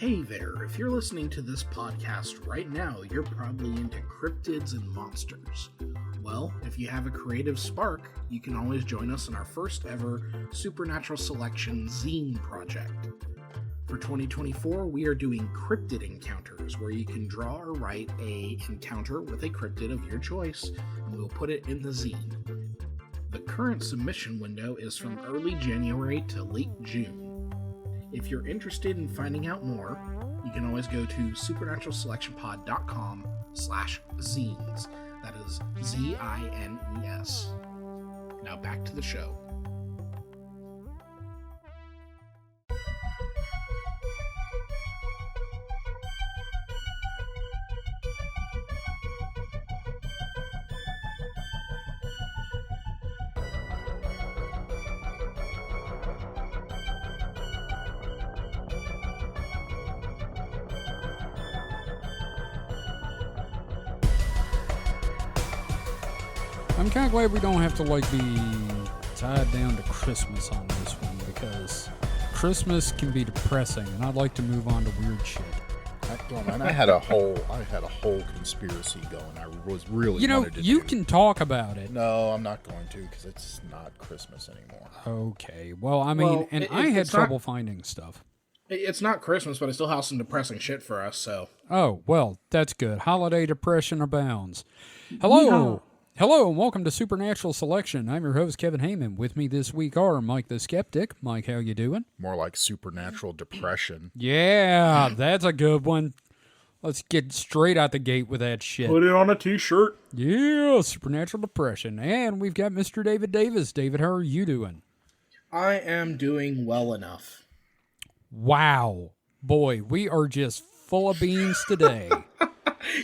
Hey there, if you're listening to this podcast right now, you're probably into cryptids and monsters. Well, if you have a creative spark, you can always join us in our first ever Supernatural Selection zine project. For 2024, we are doing cryptid encounters, where you can draw or write a encounter with a cryptid of your choice, and we'll put it in the zine. The current submission window is from early January to late June. If you're interested in finding out more, you can always go to supernaturalselectionpod.com/zines. That is Z-I-N-E-S. Now back to the show. I'm kind of glad we don't have to be tied down to Christmas on this one, because Christmas can be depressing, and I'd like to move on to weird shit. I had a whole conspiracy going. I was really wanted to you can talk about it. No, I'm not going to, because it's not Christmas anymore. Okay, well, I mean, I had trouble finding stuff. It's not Christmas, but I still have some depressing shit for us, so. Oh, well, that's good. Holiday depression abounds. Hello. No. Hello, and welcome to Supernatural Selection. I'm your host, Kevin Heyman. With me this week are Mike the Skeptic. Mike, how you doing? More like supernatural depression. Yeah, that's a good one. Let's get straight out the gate with that shit. Put it on a t-shirt. Yeah, supernatural depression. And we've got Mr. David Davis. David, how are you doing? I am doing well enough. Wow. Boy, we are just full of beans today.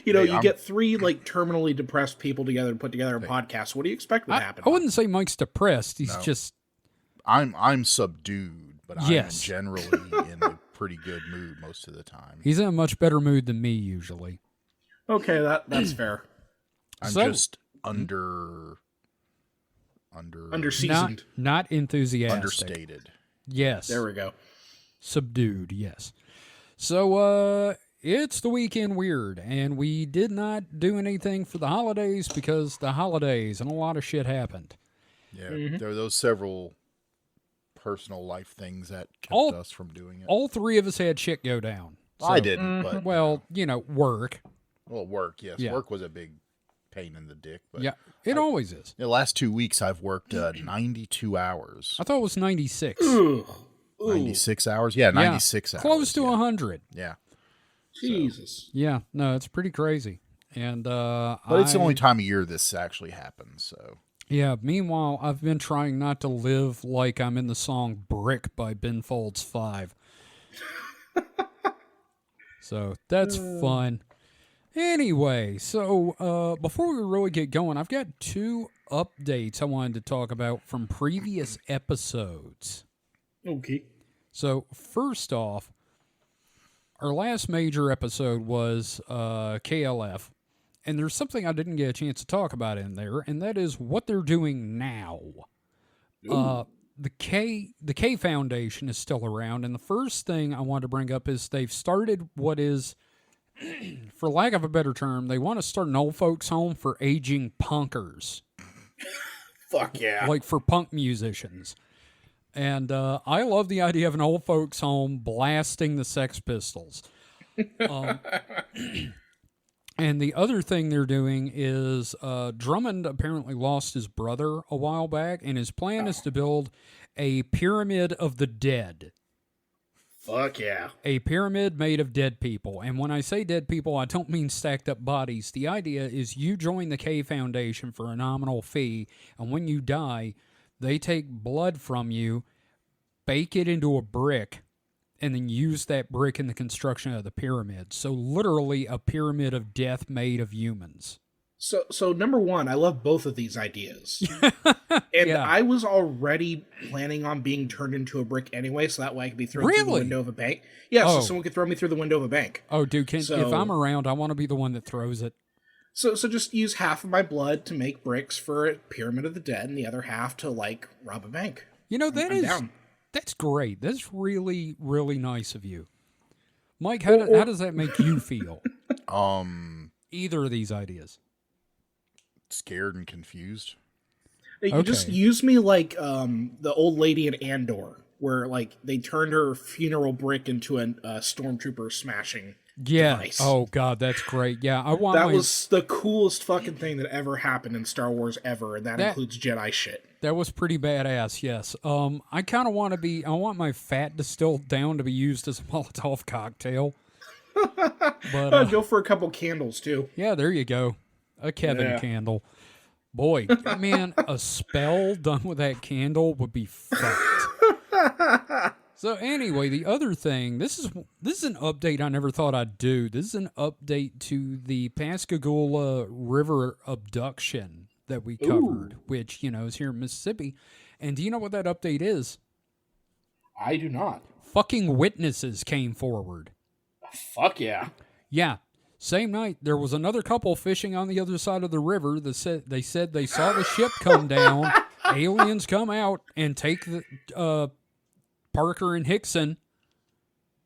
You get three terminally depressed people together and put together a podcast. What do you expect would happen? I wouldn't say Mike's depressed. He's just. I'm subdued, but I'm generally in a pretty good mood most of the time. He's in a much better mood than me usually. Okay, that's fair. I'm just underseasoned, not enthusiastic, understated. Yes, there we go. Subdued. Yes. So, it's the weekend weird, and we did not do anything for the holidays because the holidays and a lot of shit happened. Yeah, there are those several personal life things that kept us from doing it. All three of us had shit go down. So, I didn't, but... Well, work. Well, work, yes. Yeah. Work was a big pain in the dick. But yeah, it always is. The last 2 weeks, I've worked 92 hours. I thought it was 96. Ooh. 96 hours? Yeah, 96 hours. Close to 100. Yeah. Jesus. So, yeah, no, it's pretty crazy. And but it's the only time of year this actually happens, so. Yeah, meanwhile, I've been trying not to live like I'm in the song Brick by Ben Folds 5. So, that's fun. Anyway, so before we really get going, I've got two updates I wanted to talk about from previous episodes. Okay. So, first off, our last major episode was KLF, and there's something I didn't get a chance to talk about in there, and that is what they're doing now. The K Foundation is still around, and the first thing I want to bring up is they've started what is, for lack of a better term, they want to start an old folks home for aging punkers. Fuck yeah. Like for punk musicians. And I love the idea of an old folks home blasting the Sex Pistols. And the other thing they're doing is Drummond apparently lost his brother a while back, and his plan is to build a pyramid of the dead. Fuck yeah. A pyramid made of dead people. And when I say dead people, I don't mean stacked up bodies. The idea is you join the K Foundation for a nominal fee, and when you die, they take blood from you, bake it into a brick, and then use that brick in the construction of the pyramid. So literally a pyramid of death made of humans. So number one, I love both of these ideas. And I was already planning on being turned into a brick anyway, so that way I could be thrown through the window of a bank. Yeah, so someone could throw me through the window of a bank. Oh, dude, if I'm around, I want to be the one that throws it. So just use half of my blood to make bricks for a pyramid of the dead, and the other half to, rob a bank. You know, that's great. That's really, really nice of you. Mike, how does that make you feel? Either of these ideas. Scared and confused. You just use me like the old lady in Andor, where like they turned her funeral brick into a stormtrooper smashing device. Oh God, that's great. Yeah, that was the coolest fucking thing that ever happened in Star Wars ever, and that includes Jedi shit. That was pretty badass. Yes. I kind of want to I want my fat distilled down to be used as a Molotov cocktail. But go for a couple candles too. Yeah, there you go. A Kevin candle. Boy, man, a spell done with that candle would be fucked. So anyway, the other thing, this is an update I never thought I'd do. This is an update to the Pascagoula River abduction that we covered, which, is here in Mississippi. And do you know what that update is? I do not. Fucking witnesses came forward. Fuck yeah. Yeah. Same night, there was another couple fishing on the other side of the river that said they saw the ship come down, aliens come out and take the Parker and Hickson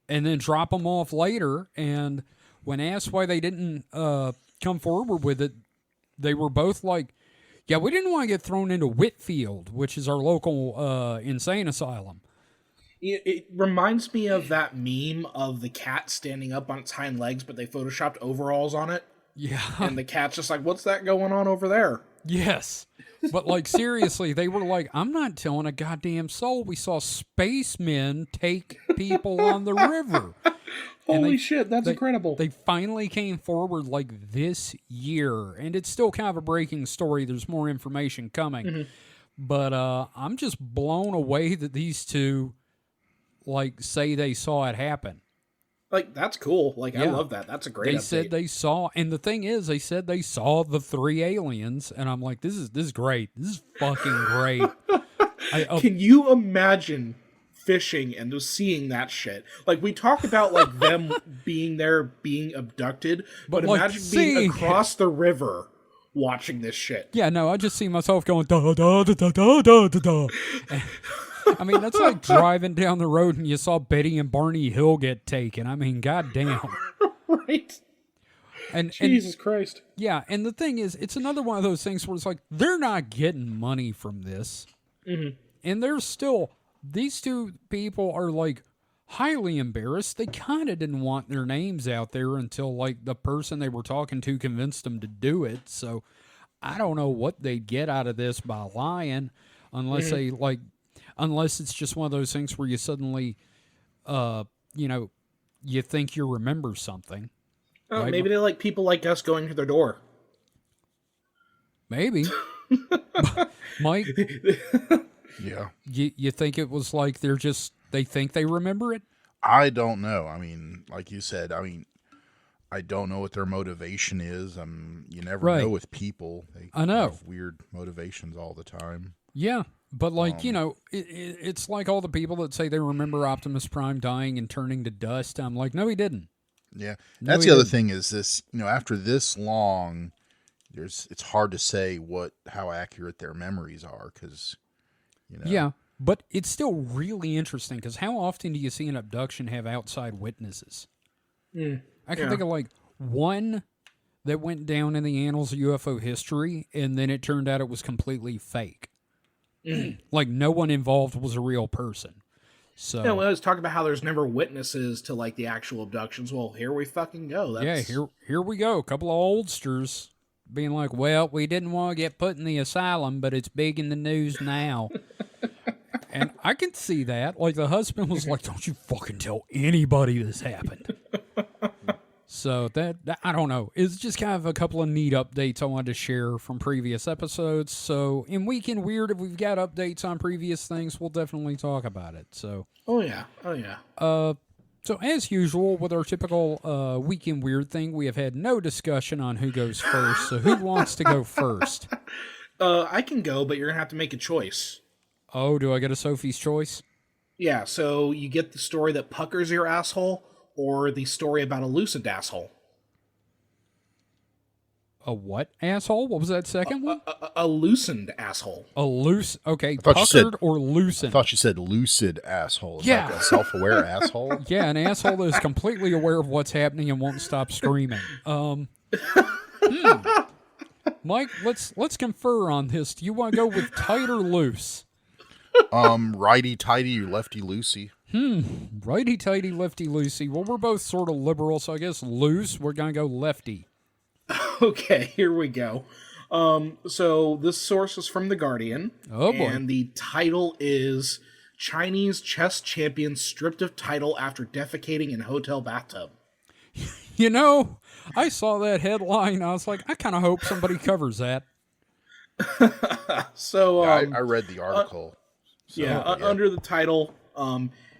and then drop them off later. And when asked why they didn't come forward with it, they were both like, yeah, we didn't want to get thrown into Whitfield, which is our local insane asylum. It reminds me of that meme of the cat standing up on its hind legs, but they photoshopped overalls on it. Yeah. And the cat's just like, what's that going on over there? Yes. But, like, seriously, they were like, I'm not telling a goddamn soul. We saw spacemen take people on the river. Holy shit, that's incredible. They finally came forward, like, this year. And it's still kind of a breaking story. There's more information coming. Mm-hmm. But I'm just blown away that these two, like, say they saw it happen. Like, that's cool. Like, yeah. I love that. That's a great update. They said they saw, and the thing is, they said they saw the 3 aliens, and I'm like, this is great. This is fucking great. Can you imagine fishing and just seeing that shit? Like, we talk about, like, them being there, being abducted, but like, imagine being across the river watching this shit. Yeah, no, I just see myself going, da, da, da, da, da, da, da, da. I mean, that's like driving down the road and you saw Betty and Barney Hill get taken. I mean, goddamn. Right. And Jesus Christ. Yeah, and the thing is, it's another one of those things where it's like, they're not getting money from this. Mm-hmm. And they're still, these two people are like highly embarrassed. They kind of didn't want their names out there until like the person they were talking to convinced them to do it. So I don't know what they'd get out of this by lying unless they like, unless it's just one of those things where you suddenly, you think you remember something. Oh, right? Maybe they like people like us going to their door. Maybe. Mike? Yeah. You think it was like they think they remember it? I don't know. I mean, like you said, I don't know what their motivation is. You never know with people. They have weird motivations all the time. Yeah. But, like, it's like all the people that say they remember Optimus Prime dying and turning to dust. I'm like, no, he didn't. Yeah. That's the other thing is this, after this long, it's hard to say how accurate their memories are because, Yeah, but it's still really interesting because how often do you see an abduction have outside witnesses? I can think of, like, one that went down in the annals of UFO history, and then it turned out it was completely fake. Like, no one involved was a real person. So we always talk about how there's never witnesses to, like, the actual abductions. Well, here we fucking go. Here we go. A couple of oldsters being like, well, we didn't want to get put in the asylum, but it's big in the news now. And I can see that. Like, the husband was like, don't you fucking tell anybody this happened. So that I don't know. It's just kind of a couple of neat updates I wanted to share from previous episodes. So in Weekend Weird, if we've got updates on previous things, we'll definitely talk about it. So Oh yeah. So as usual with our typical Weekend Weird thing, we have had no discussion on who goes first. So who wants to go first? I can go, but you're gonna have to make a choice. Oh, do I get a Sophie's choice? Yeah. So you get the story that puckers your asshole, or the story about a lucid asshole? A what asshole? What was that second one? A loosened asshole. A loose. Okay, puckered or loosened. I thought you said lucid asshole. Yeah. Like a self-aware asshole. Yeah, an asshole that is completely aware of what's happening and won't stop screaming. Mike, let's confer on this. Do you want to go with tight or loose? Righty tighty, lefty loosey. Righty tighty, lefty loosey. Well, we're both sort of liberal, so I guess loose. We're gonna go lefty. Okay, here we go. So this source is from The Guardian. Oh, boy. And the title is Chinese Chess Champion Stripped of Title After Defecating in Hotel Bathtub. You know, I saw that headline. I was like, I kind of hope somebody covers that. So I read the article. Under the title,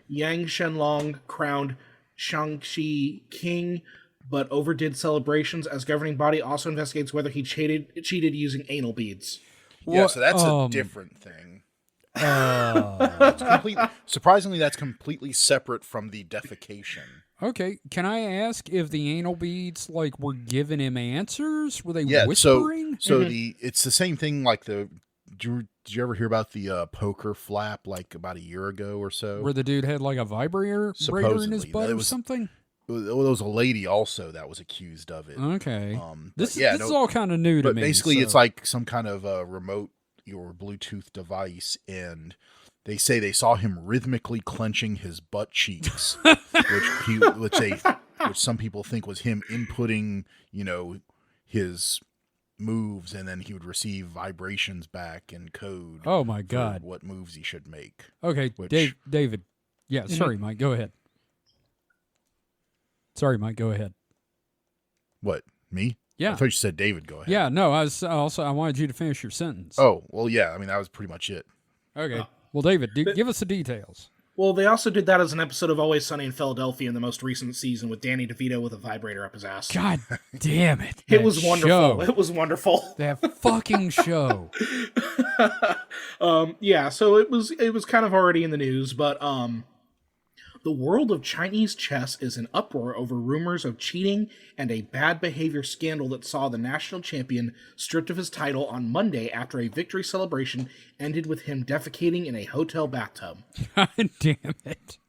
Yang Shenlong crowned Shaanxi king, but overdid celebrations as governing body also investigates whether he cheated using anal beads. Yeah, so that's a different thing. Surprisingly, that's completely separate from the defecation. Okay, can I ask if the anal beads were giving him answers? Were they whispering? So it's the same thing. Like did you ever hear about the poker flap about a year ago or so? Where the dude had a vibrator in his butt or something? There was a lady also that was accused of it. Okay. This is all kind of new to me. But basically, it's like some kind of remote or Bluetooth device, and they say they saw him rhythmically clenching his butt cheeks, which some people think was him inputting, his moves, and then he would receive vibrations back in code. Oh my God! What moves he should make? Okay, David. Yeah, sorry, Mike. Go ahead. Sorry, Mike. Go ahead. What, me? Yeah. I thought you said David. Go ahead. Yeah. No, I wanted you to finish your sentence. Oh well, yeah. I mean, that was pretty much it. Okay. Well, David, give us the details. Well, they also did that as an episode of Always Sunny in Philadelphia in the most recent season with Danny DeVito with a vibrator up his ass. God damn it. It was wonderful. It was wonderful. That fucking show. Yeah, so it was kind of already in the news, but the world of Chinese chess is in uproar over rumors of cheating and a bad behavior scandal that saw the national champion stripped of his title on Monday after a victory celebration ended with him defecating in a hotel bathtub. God damn it.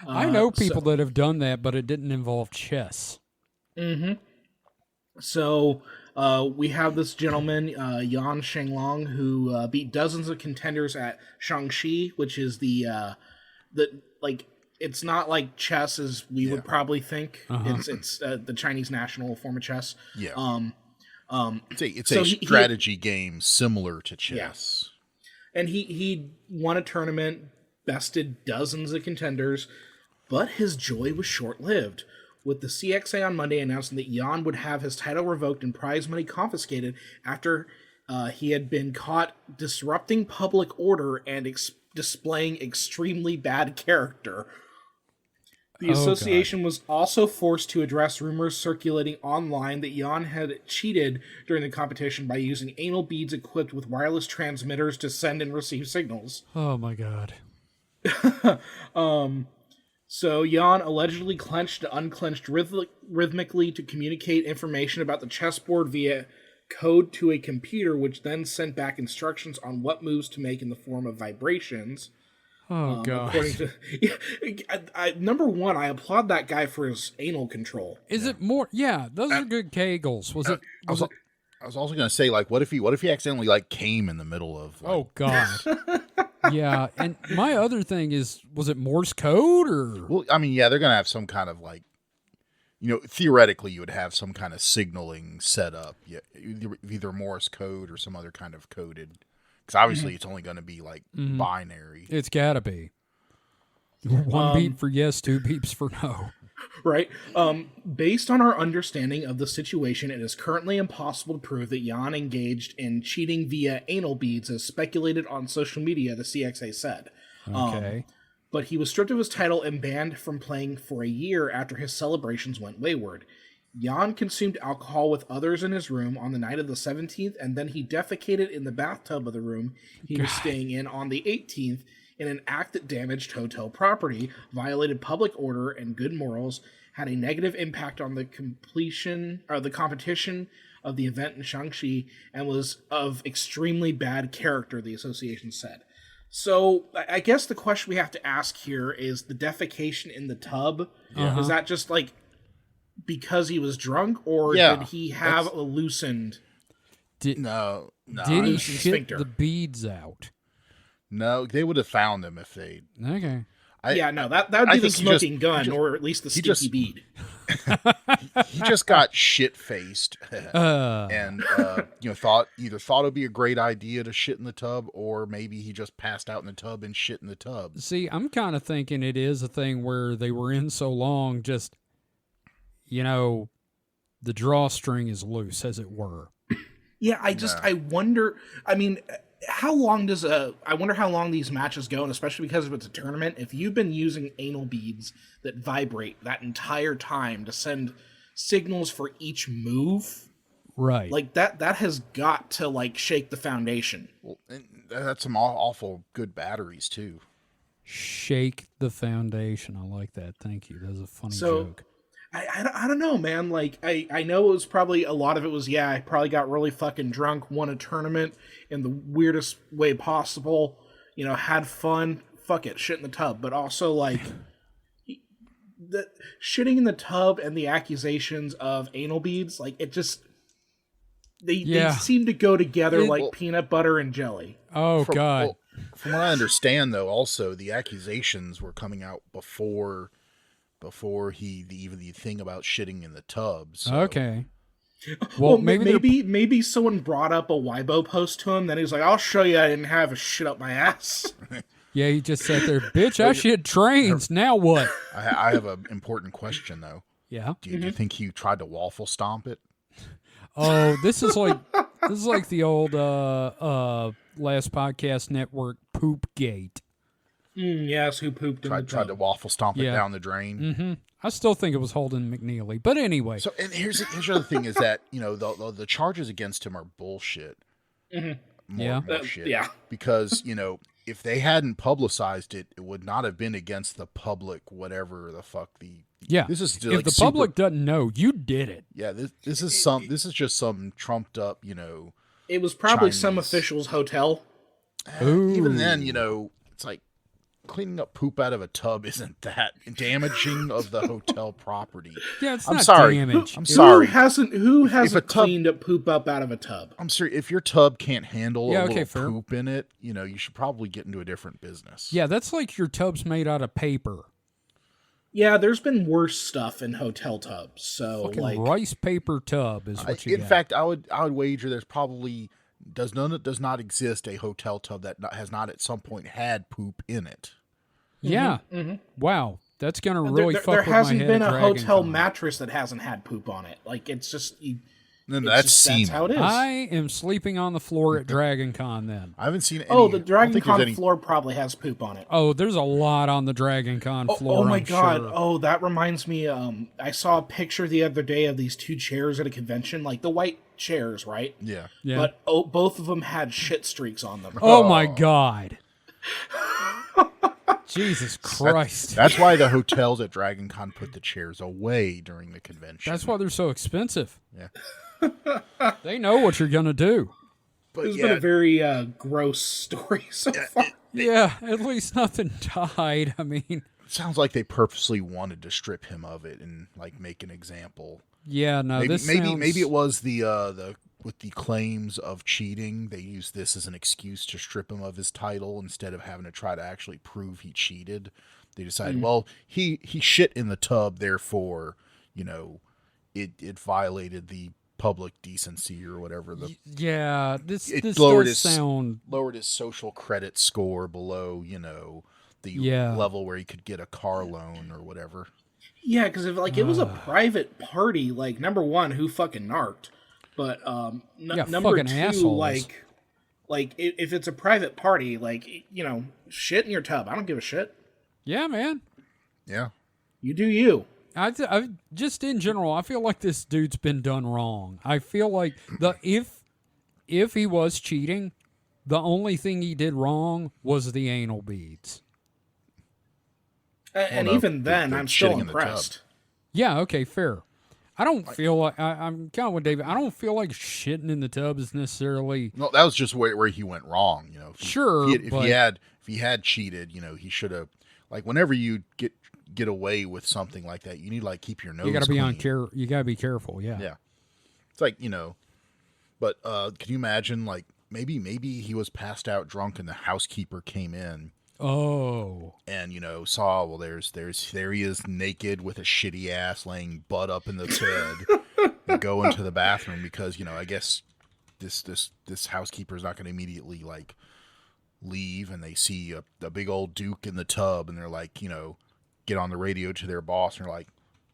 I know people that have done that, but it didn't involve chess. Mm-hmm. So we have this gentleman, Yan Shenlong, who beat dozens of contenders at Shaanxi, which is it's not like chess as we would probably think. Uh-huh. It's the Chinese national form of chess. Yeah. It's a strategy game similar to chess. Yeah. And he won a tournament, bested dozens of contenders, but his joy was short-lived, with the CXA on Monday announcing that Yan would have his title revoked and prize money confiscated after he had been caught disrupting public order and displaying extremely bad character. The association was also forced to address rumors circulating online that Yan had cheated during the competition by using anal beads equipped with wireless transmitters to send and receive signals. Oh my God. So Yan allegedly clenched and unclenched rhythmically to communicate information about the chessboard via code to a computer, which then sent back instructions on what moves to make in the form of vibrations. Oh, God. According to, number one, I applaud that guy for his anal control. Is it more? Yeah, those are good kegels. I was also going to say, what if he accidentally came in the middle of? Oh God. Yeah, and my other thing is, was it Morse code or? Well, I mean, yeah, they're going to have some kind of theoretically, you would have some kind of signaling set up, either Morse code or some other kind of coded. Because obviously, it's only going to be binary. It's got to be 1 beep for yes, 2 beeps for no. Right. Based on our understanding of the situation, it is currently impossible to prove that Yan engaged in cheating via anal beads, as speculated on social media. The CXA said. Okay. But he was stripped of his title and banned from playing for a year after his celebrations went wayward. Yan consumed alcohol with others in his room on the night of the 17th, and then he defecated in the bathtub of the room he was staying in on the 18th in an act that damaged hotel property, violated public order and good morals, had a negative impact on the competition of the event in Shaanxi, and was of extremely bad character, the association said. So I guess the question we have to ask here is the defecation in the tub. Was that just like because he was drunk, or did he have a loosened? No. Did he shit sphincter? the beads out? No, they would have found him if they. Okay. That would be the smoking gun, or at least the stinky bead. He just got shit faced, and thought it'd be a great idea to shit in the tub, or maybe he just passed out in the tub and shit in the tub. See, I'm kind of thinking it is a thing where they were in so long, just the drawstring is loose, as it were. Yeah, I wonder. I mean, how long I wonder how long these matches go, and especially because if it's a tournament, if you've been using anal beads that vibrate that entire time to send signals for each move, right? Like that has got to like shake the foundation. Well, and that's some awful good batteries too. Shake the foundation. I like that. Thank you. That's a funny joke. I don't know, man. Like, I know it was probably, a lot of it was, I probably got really fucking drunk, won a tournament in the weirdest way possible, had fun, fuck it, shit in the tub. But also, like, the shitting in the tub and the accusations of anal beads, like, it just, they seem to go together like peanut butter and jelly. Oh, God. Well, from what I understand, though, also, the accusations were coming out before even the thing about shitting in the tub. So. Okay. Well, maybe someone brought up a Weibo post to him. Then he was like, "I'll show you I didn't have a shit up my ass." Yeah, he just sat there, bitch. I shit trains. Now what? I have an important question though. Yeah. Do you think he tried to waffle stomp it? Oh, this is like the old Last Podcast Network poop gate. Yes, who pooped in the tub. Tried to waffle stomp it down the drain. Mm-hmm. I still think it was Holden McNeely, but anyway. So, and here's the other thing is that the charges against him are bullshit. More shit. Yeah. Because if they hadn't publicized it, it would not have been against the public. Whatever the fuck This is if the public doesn't know, you did it. Yeah. This is just some trumped up. It was probably Chinese. some official's hotel. Even then, it's like. Cleaning up poop out of a tub isn't that damaging of the hotel property. Yeah, it's I'm not sorry. damage. I'm sorry. Who hasn't cleaned up poop up out of a tub? I'm sorry. If your tub can't handle a little fair. poop in it, you should probably get into a different business. Yeah, that's like your tub's made out of paper. Yeah, there's been worse stuff in hotel tubs. So fucking rice paper tub is what you in got. fact, I would wager there's probably does not exist a hotel tub that has not at some point had poop in it. Yeah. Mm-hmm. Wow. That's going to really fuck with my head. There hasn't been a Dragon hotel Con. mattress that hasn't had poop on it. Like, it's just... That's how it is. I am sleeping on the floor at Dragon Con then. I haven't seen any... Oh, the Dragon Con floor probably has poop on it. Oh, there's a lot on the Dragon Con floor. Oh my God. Sure. Oh, that reminds me. I saw a picture the other day of these two chairs at a convention, like the white chairs, right? Yeah. But both of them had shit streaks on them. Oh my God. Jesus Christ. That's why the hotels at Dragon Con put the chairs away during the convention. That's why they're so expensive. Yeah. They know what you're going to do. But It's been a very gross story so far. Yeah, at least nothing died. I mean, it sounds like they purposely wanted to strip him of it and like make an example. Yeah, no, maybe it was the with the claims of cheating, they used this as an excuse to strip him of his title instead of having to try to actually prove he cheated. They decided, well, he shit in the tub, therefore, it violated the public decency or whatever. This lowered does sound lowered his social credit score below, the level where he could get a car loan or whatever. Yeah, because if it was a private party, like, number one, who fucking narked? But number two, assholes. like if it's a private party, like, shit in your tub. I don't give a shit. Yeah, man. Yeah. You do you. I just in general, I feel like this dude's been done wrong. I feel like if he was cheating, The only thing he did wrong was the anal beads. And Well, no, even then, they're I'm still shitting in the tub. impressed. Yeah, okay, fair. I don't feel like I'm kind of with David. I don't feel like shitting in the tub is necessarily No, that was just where he went wrong. You know, sure. if he had cheated, you know, he should have. Like whenever you get away with something like that, you need to like keep your nose. You got to be on clean. care. You got to be careful. Yeah. Yeah, it's like, you know, but can you imagine like maybe he was passed out drunk and the housekeeper came in. Oh. And, you know, saw, well, there he is naked with a shitty ass laying butt up in the bed and go into the bathroom because, you know, I guess this housekeeper's not going to immediately like leave, and they see a big old Duke in the tub, and they're like, you know, get on the radio to their boss, and they're like,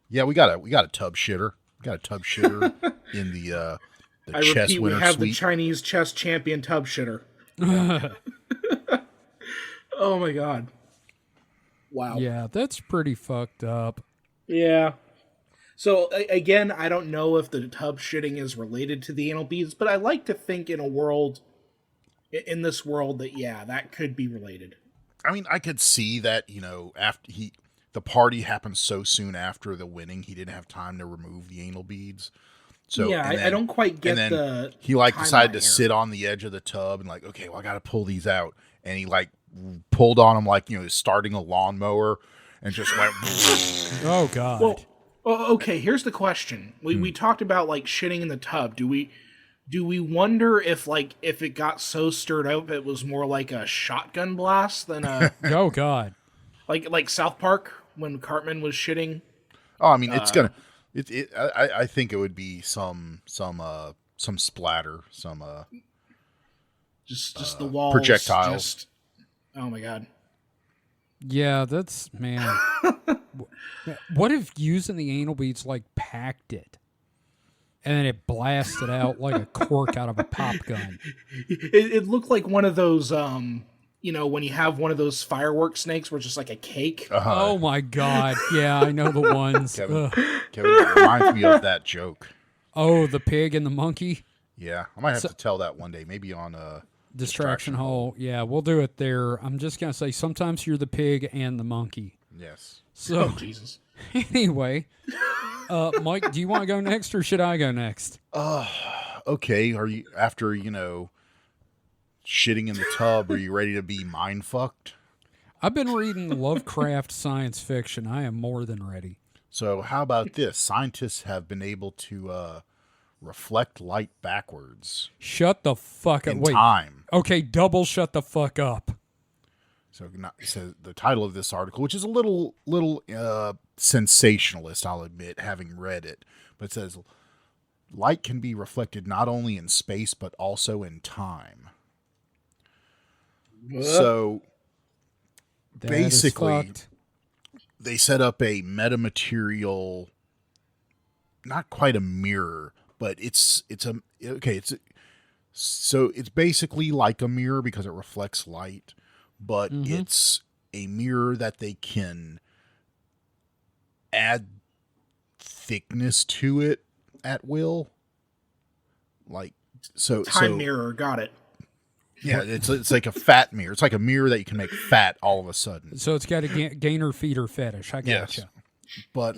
yeah, we got a tub shitter. We got a tub shitter in the I chess repeat, we winner have suite. the Chinese chess champion tub shitter. Oh my god. Wow. Yeah, that's pretty fucked up. Yeah. So again, I don't know if the tub shitting is related to the anal beads, but I like to think in this world that that could be related. I mean, I could see that, you know, after the party happened so soon after the winning, he didn't have time to remove the anal beads. So yeah, I don't quite get the. He like decided to timeline sit on the edge of the tub and like, okay, well, I got to pull these out, and he like pulled on him like, you know, starting a lawnmower, and just went. Oh god. Well, okay. Here's the question: we talked about like shitting in the tub. Do we wonder if it got so stirred up it was more like a shotgun blast than a Oh god. like South Park when Cartman was shitting? Oh, I mean, it's gonna. I think it would be some splatter, some just the walls projectiles. Oh my god. Yeah, that's man. What if using the anal beads like packed it? And then it blasted out like a cork out of a pop gun. It looked like one of those, you know, when you have one of those firework snakes where it's just like a cake. Oh my god. Yeah, I know the ones. Kevin, it reminds me of that joke. Oh, the pig and the monkey? Yeah, I might have to tell that one day, maybe on Distraction hole. Yeah, we'll do it there. I'm just going to say sometimes you're the pig and the monkey. Yes. So, Oh, Jesus. Anyway, Mike, do you want to go next or should I go next? Okay. Are you, after, you know, shitting in the tub, are you ready to be mind fucked? I've been reading Lovecraft science fiction. I am more than ready. So how about this? Scientists have been able to reflect light backwards Shut the fuck up. in Wait. time. Okay, double shut the fuck up. So the title of this article, which is a little sensationalist, I'll admit, having read it, but it says light can be reflected not only in space but also in time. So That basically, is fucked. they set up a metamaterial, not quite a mirror, but it's basically like a mirror because it reflects light, but it's a mirror that they can add thickness to it at will. Like Time mirror, got it. Yeah, it's like a fat mirror. It's like a mirror that you can make fat all of a sudden. So it's got a gainer feeder fetish. I Yes. gotcha. But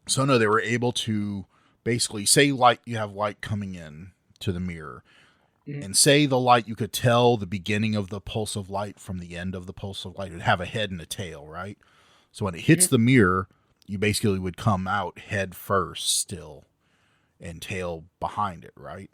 so no, they were able to basically say light. You have light coming in to the mirror, and say the light, you could tell the beginning of the pulse of light from the end of the pulse of light. It would have a head and a tail, right? So when it hits the mirror, you basically would come out head first still, and tail behind it, right?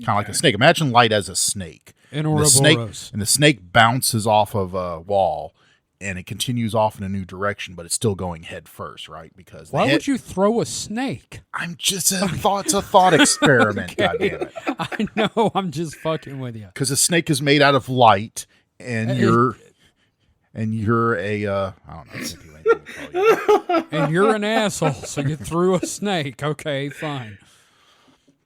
Kind of like a snake. Imagine light as a snake. An And the Ouroboros. snake bounces off of a wall, and it continues off in a new direction, but it's still going head first, right? Because Why would you throw a snake? I'm just it's a thought experiment. Goddammit. I know. I'm just fucking with you. Because a snake is made out of light, and you're a I don't know. I can't do anything to call you. And you're an asshole, so you threw a snake. Okay, fine.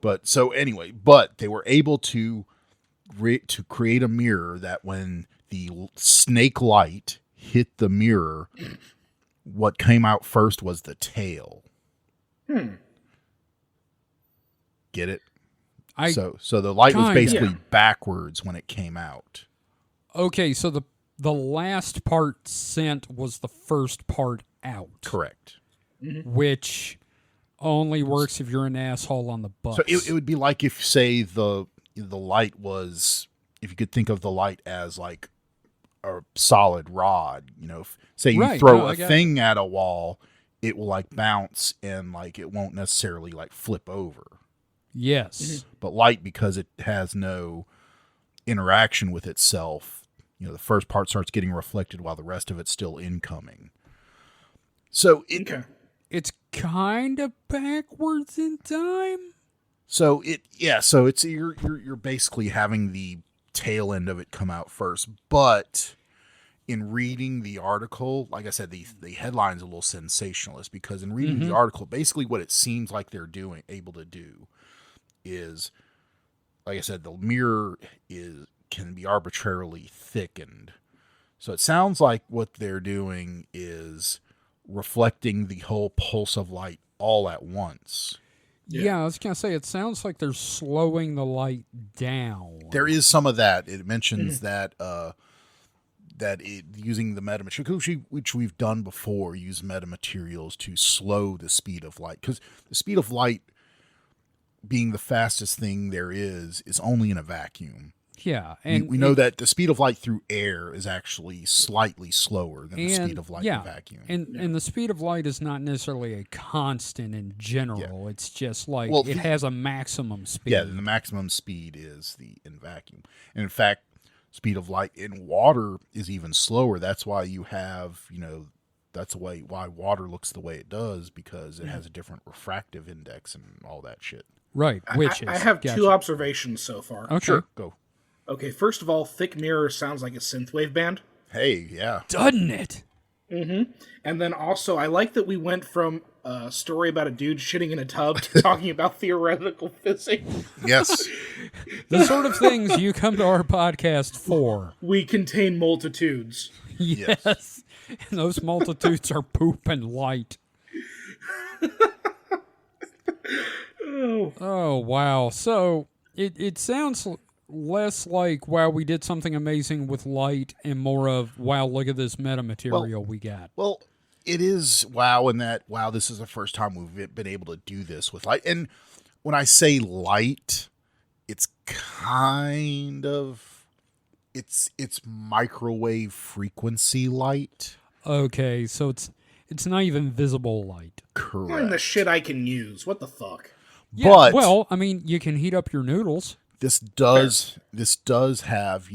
But so anyway, but they were able to create a mirror that when the snake light hit the mirror, what came out first was the tail. Get it? So the light was kinda. basically backwards when it came out. Okay, so the last part sent was the first part out. Correct. Which only works if you're an asshole on the bus. So it would be like if, say, the light was, if you could think of the light as like a solid rod, say you throw a thing at a wall, it will like bounce and like it won't necessarily like flip over. Yes. But light, because it has no interaction with itself, the first part starts getting reflected while the rest of it's still incoming. So it's kind of backwards in time. So it's you're basically having the tail end of it come out first. But in reading the article, like I said, the headline's a little sensationalist, because in reading the article, basically what it seems like they're able to do is, like I said, the mirror can be arbitrarily thickened. So it sounds like what they're doing is reflecting the whole pulse of light all at once. Yeah, I was going to say, it sounds like they're slowing the light down. There is some of that. It mentions that using the metamaterials, which we've done before, use metamaterials to slow the speed of light. Because the speed of light, being the fastest thing there is only in a vacuum. Yeah, and we know that the speed of light through air is actually slightly slower than the speed of light in a vacuum. And the speed of light is not necessarily a constant in general. Yeah. It's just like it has a maximum speed. Yeah, the maximum speed is in vacuum. And in fact, speed of light in water is even slower. That's why you have, that's why water looks the way it does, because it has a different refractive index and all that shit. Right, I have two observations so far. Okay. Sure, go. Okay, first of all, thick mirror sounds like a synthwave band. Hey, yeah. Doesn't it? Mm-hmm. And then also, I like that we went from a story about a dude shitting in a tub to talking about theoretical physics. Yes. The sort of things you come to our podcast for. We contain multitudes. Yes. And those multitudes are poop and light. Oh, wow. So, it sounds less like, wow, we did something amazing with light, and more of, wow, look at this metamaterial we got. Well, it is wow in that, wow, this is the first time we've been able to do this with light. And when I say light, it's kind of, it's microwave frequency light. Okay, so it's not even visible light. Correct. Not even the shit I can use. What the fuck? Yeah, but well, I mean, you can heat up your noodles. This does have,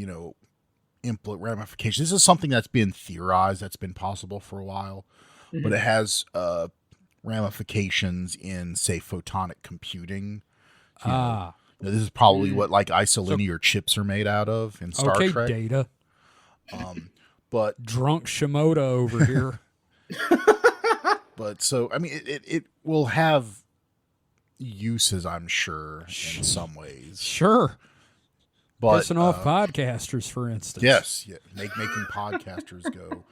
ramifications. This is something that's been theorized, that's been possible for a while, but it has ramifications in, say, photonic computing. This is probably what like isolinear chips are made out of in Star Trek. Okay, Data. But drunk Shimoda over here. But so, I mean, it will have uses, I'm sure, in some ways. Sure. But pissing off podcasters, for instance. Yes, making podcasters go,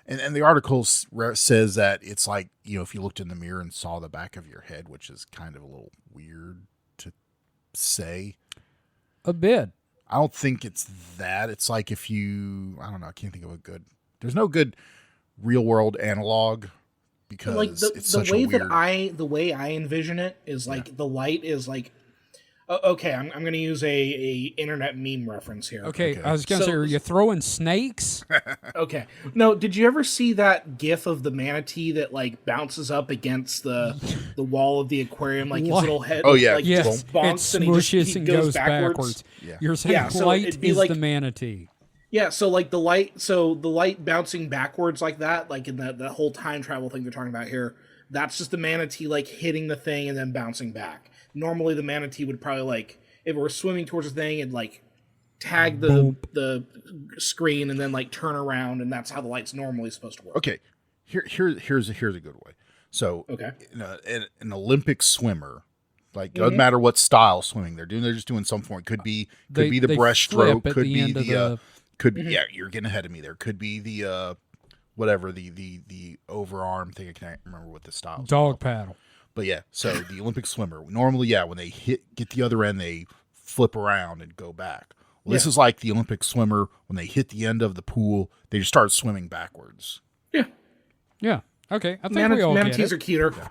and the article says that it's like, if you looked in the mirror and saw the back of your head, which is kind of a little weird to say. A bit. I don't think it's that. It's like if I don't know, I can't think of there's no good real world analog, because like it's such a weird. The way I envision it is like the light is like, okay, I'm going to use a internet meme reference here. Okay. I was going to say, are you throwing snakes? Okay. No, did you ever see that gif of the manatee that like bounces up against the wall of the aquarium, like his little head? Oh yeah, like, yes. just bonks it smushes and goes backwards. Yeah. You're saying so light it'd be is like, the manatee. Yeah, so like the light bouncing backwards like that, like in the whole time travel thing they're talking about here, that's just the manatee like hitting the thing and then bouncing back. Normally the manatee would probably like, if it were swimming towards the thing, it'd like tag the screen and then like turn around, and that's how the light's normally supposed to work. Okay. Here's a good way. So an Olympic swimmer, like doesn't matter what style swimming they're doing, they're just doing some form. Could be the breaststroke, could be the you're getting ahead of me there. Could be the whatever the overarm thing. I can't remember what the style is. Dog paddle. But yeah, so the Olympic swimmer, normally, when they get the other end, they flip around and go back. Well, this is like the Olympic swimmer, when they hit the end of the pool, they just start swimming backwards. Yeah. Yeah. Okay. I think we all manatees get it. are cuter. Yeah.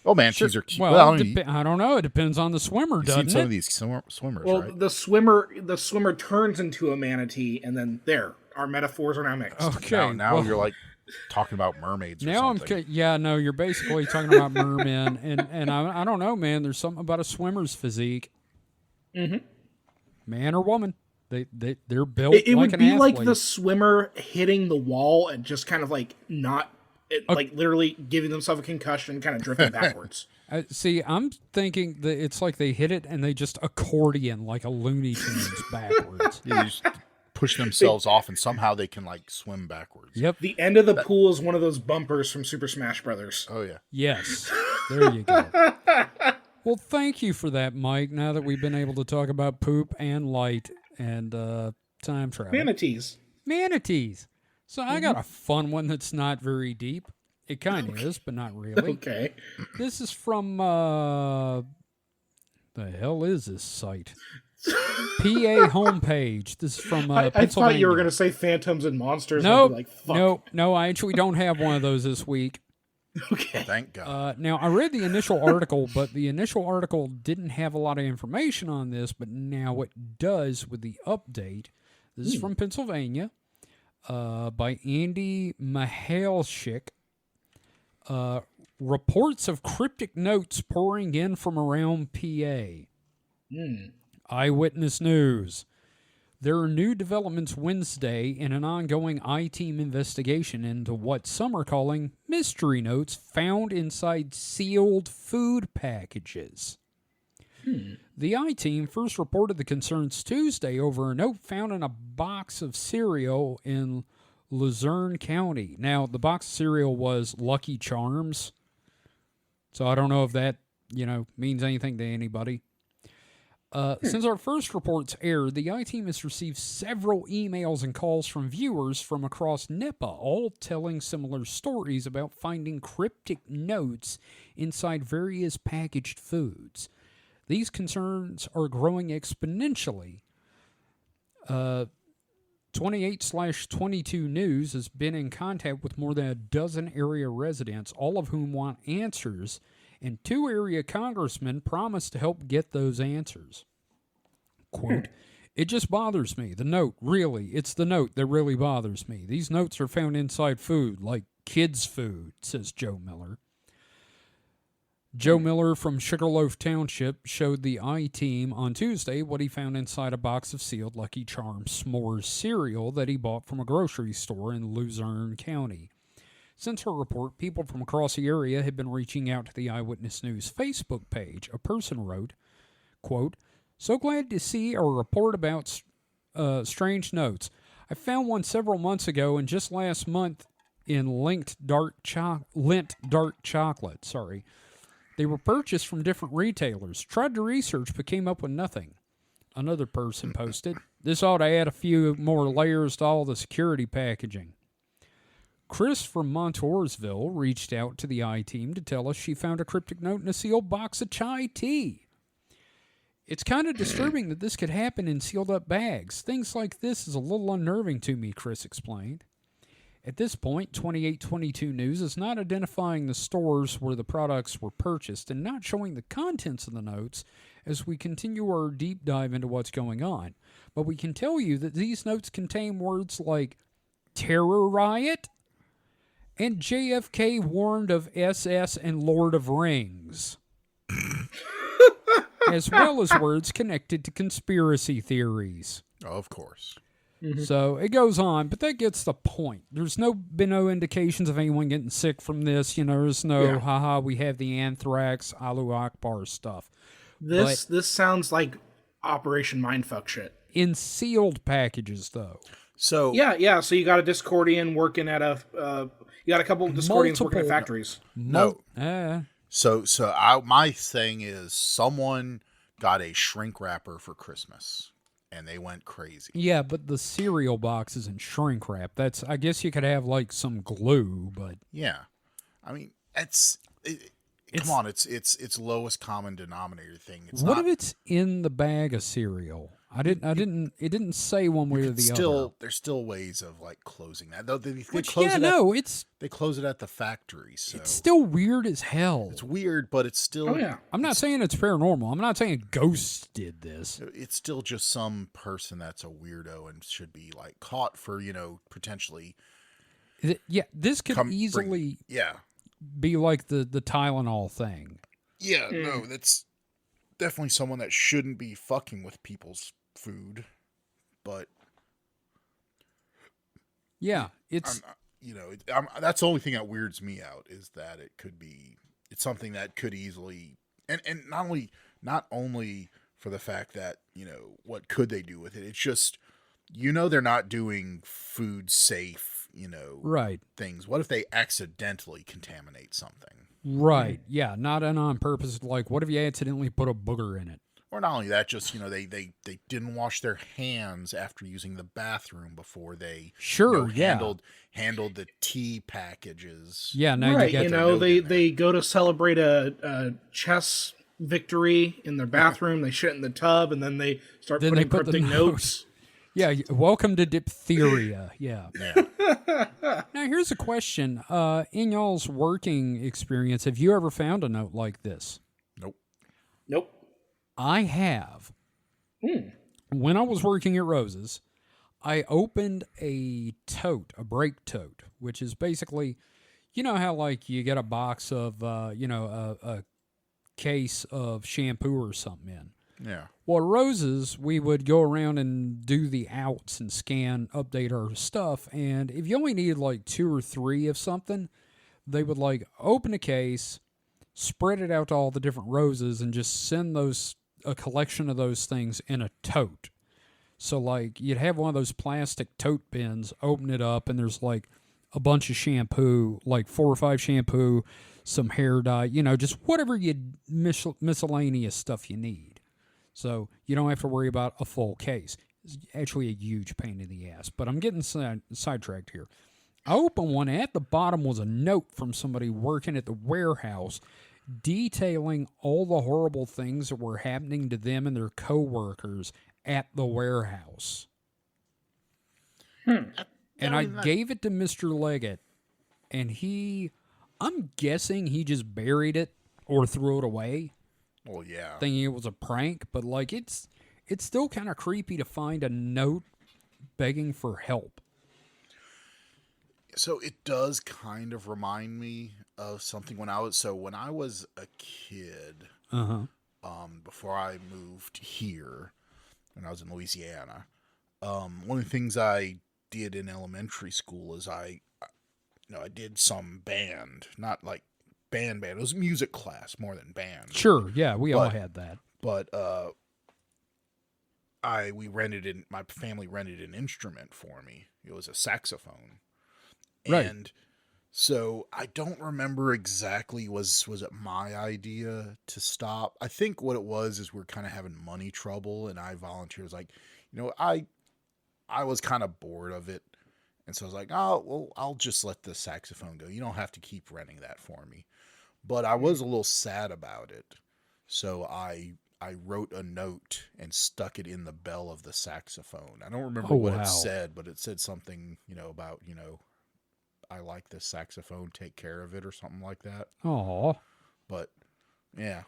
Oh, manatees are cute. Well, I don't know. It depends on the swimmer, doesn't it? Some of these swimmers, Well, right? the swimmer turns into a manatee, and then our metaphors are now mixed. Okay. Now you're like talking about mermaids. Or something. No, you're basically talking about mermen, and I don't know, man. There's something about a swimmer's physique. Mm-hmm. Man or woman, they're built. It like would an be athlete. like the swimmer hitting the wall and just kind of like like literally giving themselves a concussion, kind of drifting backwards. See, I'm thinking that it's like they hit it and they just accordion like a Looney Tunes backwards. Yeah, they just push themselves off, and somehow they can like swim backwards. Yep. The end of the pool is one of those bumpers from Super Smash Brothers. Oh yeah. Yes. There you go. Well, thank you for that, Mike. Now that we've been able to talk about poop and light and time travel. Manatees. So I got a fun one that's not very deep. It kind of is, but not really. Okay. This is from, the hell is this site? PA homepage. This is from I Pennsylvania. thought you were going to say Phantoms and Monsters. Nope. Like, fuck. No, I actually don't have one of those this week. Okay. Thank God. Now, I read the initial article, but the initial article didn't have a lot of information on this, but now it does with the update. This is from Pennsylvania by Andy Mahalchik. Reports of cryptic notes pouring in from around PA. Eyewitness News. There are new developments Wednesday in an ongoing I-Team investigation into what some are calling mystery notes found inside sealed food packages. The I-Team first reported the concerns Tuesday over a note found in a box of cereal in Luzerne County. Now, the box of cereal was Lucky Charms, so I don't know if that, means anything to anybody. Since our first reports aired, the I-Team has received several emails and calls from viewers from across NIPA, all telling similar stories about finding cryptic notes inside various packaged foods. These concerns are growing exponentially. 28/22 News has been in contact with more than a dozen area residents, all of whom want answers, and 2 area congressmen promised to help get those answers. Quote, "It just bothers me. The note, really, it's the note that really bothers me. These notes are found inside food, like kids' food," says Joe Miller. Joe Miller from Sugarloaf Township showed the I-Team on Tuesday what he found inside a box of sealed Lucky Charms s'mores cereal that he bought from a grocery store in Luzerne County. Since her report, people from across the area have been reaching out to the Eyewitness News Facebook page. A person wrote, quote, "So glad to see a report about strange notes. I found one several months ago and just last month in Lint dark chocolate. Sorry. They were purchased from different retailers. Tried to research but came up with nothing." Another person posted, "This ought to add a few more layers to all the security packaging." Chris from Montoursville reached out to the I-Team to tell us she found a cryptic note in a sealed box of chai tea. "It's kind of disturbing that this could happen in sealed up bags. Things like this is a little unnerving to me," Chris explained. At this point, 2822 News is not identifying the stores where the products were purchased and not showing the contents of the notes as we continue our deep dive into what's going on. But we can tell you that these notes contain words like terror riot and JFK warned of SS and Lord of Rings, as well as words connected to conspiracy theories. Of course. Mm-hmm. So it goes on, but that gets the point. There's been no indications of anyone getting sick from this. There's no, haha, we have the anthrax, Alu Akbar stuff. This sounds like Operation Mindfuck shit. In sealed packages, though. So yeah. So you got a Discordian working at you got a couple of Discordians working at factories. No. My thing is someone got a shrink wrapper for Christmas. And they went crazy. Yeah, but the cereal box isn't shrink wrap. I guess you could have like some glue, but yeah, I mean come on, it's lowest common denominator thing. It's What not. if it's in the bag of cereal? It didn't say one way or the other. There's still ways of like closing that. Though they Which, close yeah, it no, they close it at the factory, so it's still weird as hell. it's weird, but it's still. Oh yeah. I'm not saying it's paranormal. I'm not saying ghosts did this. It's still just some person that's a weirdo and should be like caught for potentially. Yeah, this could easily be like the Tylenol thing. Yeah, no, that's definitely someone that shouldn't be fucking with people's food, but yeah, it's that's the only thing that weirds me out is that it's something that could easily and not only for the fact that what could they do with it, it's just they're not doing food safe right things. What if they accidentally contaminate something? Right, yeah, not on purpose. Like, what if you accidentally put a booger in it? Or not only that, just they didn't wash their hands after using the bathroom before they handled the tea packages. Yeah, now right. you get They go to celebrate a chess victory in their bathroom. They shit in the tub, and then they start putting cryptic notes. Yeah, welcome to diphtheria. Yeah. Now here's a question: in y'all's working experience, have you ever found a note like this? Nope. I have. When I was working at Rose's, I opened a brake tote, which is basically, how like you get a box of, a case of shampoo or something in. Yeah. Well, at Rose's, we would go around and do the outs and update our stuff. And if you only needed like 2 or 3 of something, they would like open a case, spread it out to all the different Roses, and just send a collection of those things in a tote. So like you'd have one of those plastic tote bins, open it up, and there's like a bunch of shampoo, like 4 or 5 shampoo, some hair dye, just whatever miscellaneous stuff you need. So you don't have to worry about a full case. It's actually a huge pain in the ass, but I'm getting sidetracked here. I opened one. At the bottom was a note from somebody working at the warehouse detailing all the horrible things that were happening to them and their coworkers at the warehouse. And I gave it to Mr. Leggett, and I'm guessing he just buried it or threw it away. Well, yeah. Thinking it was a prank, but like it's still kind of creepy to find a note begging for help. So it does kind of remind me of something when I was a kid, before I moved here, when I was in Louisiana. One of the things I did in elementary school is I did some band, not like band. It was music class more than band. Sure, yeah, all had that. But my family rented an instrument for me. It was a saxophone. Right. And so I don't remember exactly, was it my idea to stop? I think what it was is we're kind of having money trouble, and I volunteered. I was like, I was kind of bored of it. And so I was like, oh, well, I'll just let the saxophone go. You don't have to keep renting that for me. But I was a little sad about it. So I wrote a note and stuck it in the bell of the saxophone. I don't remember what it said, but it said something, about, I like this saxophone, take care of it, or something like that. Oh, but yeah,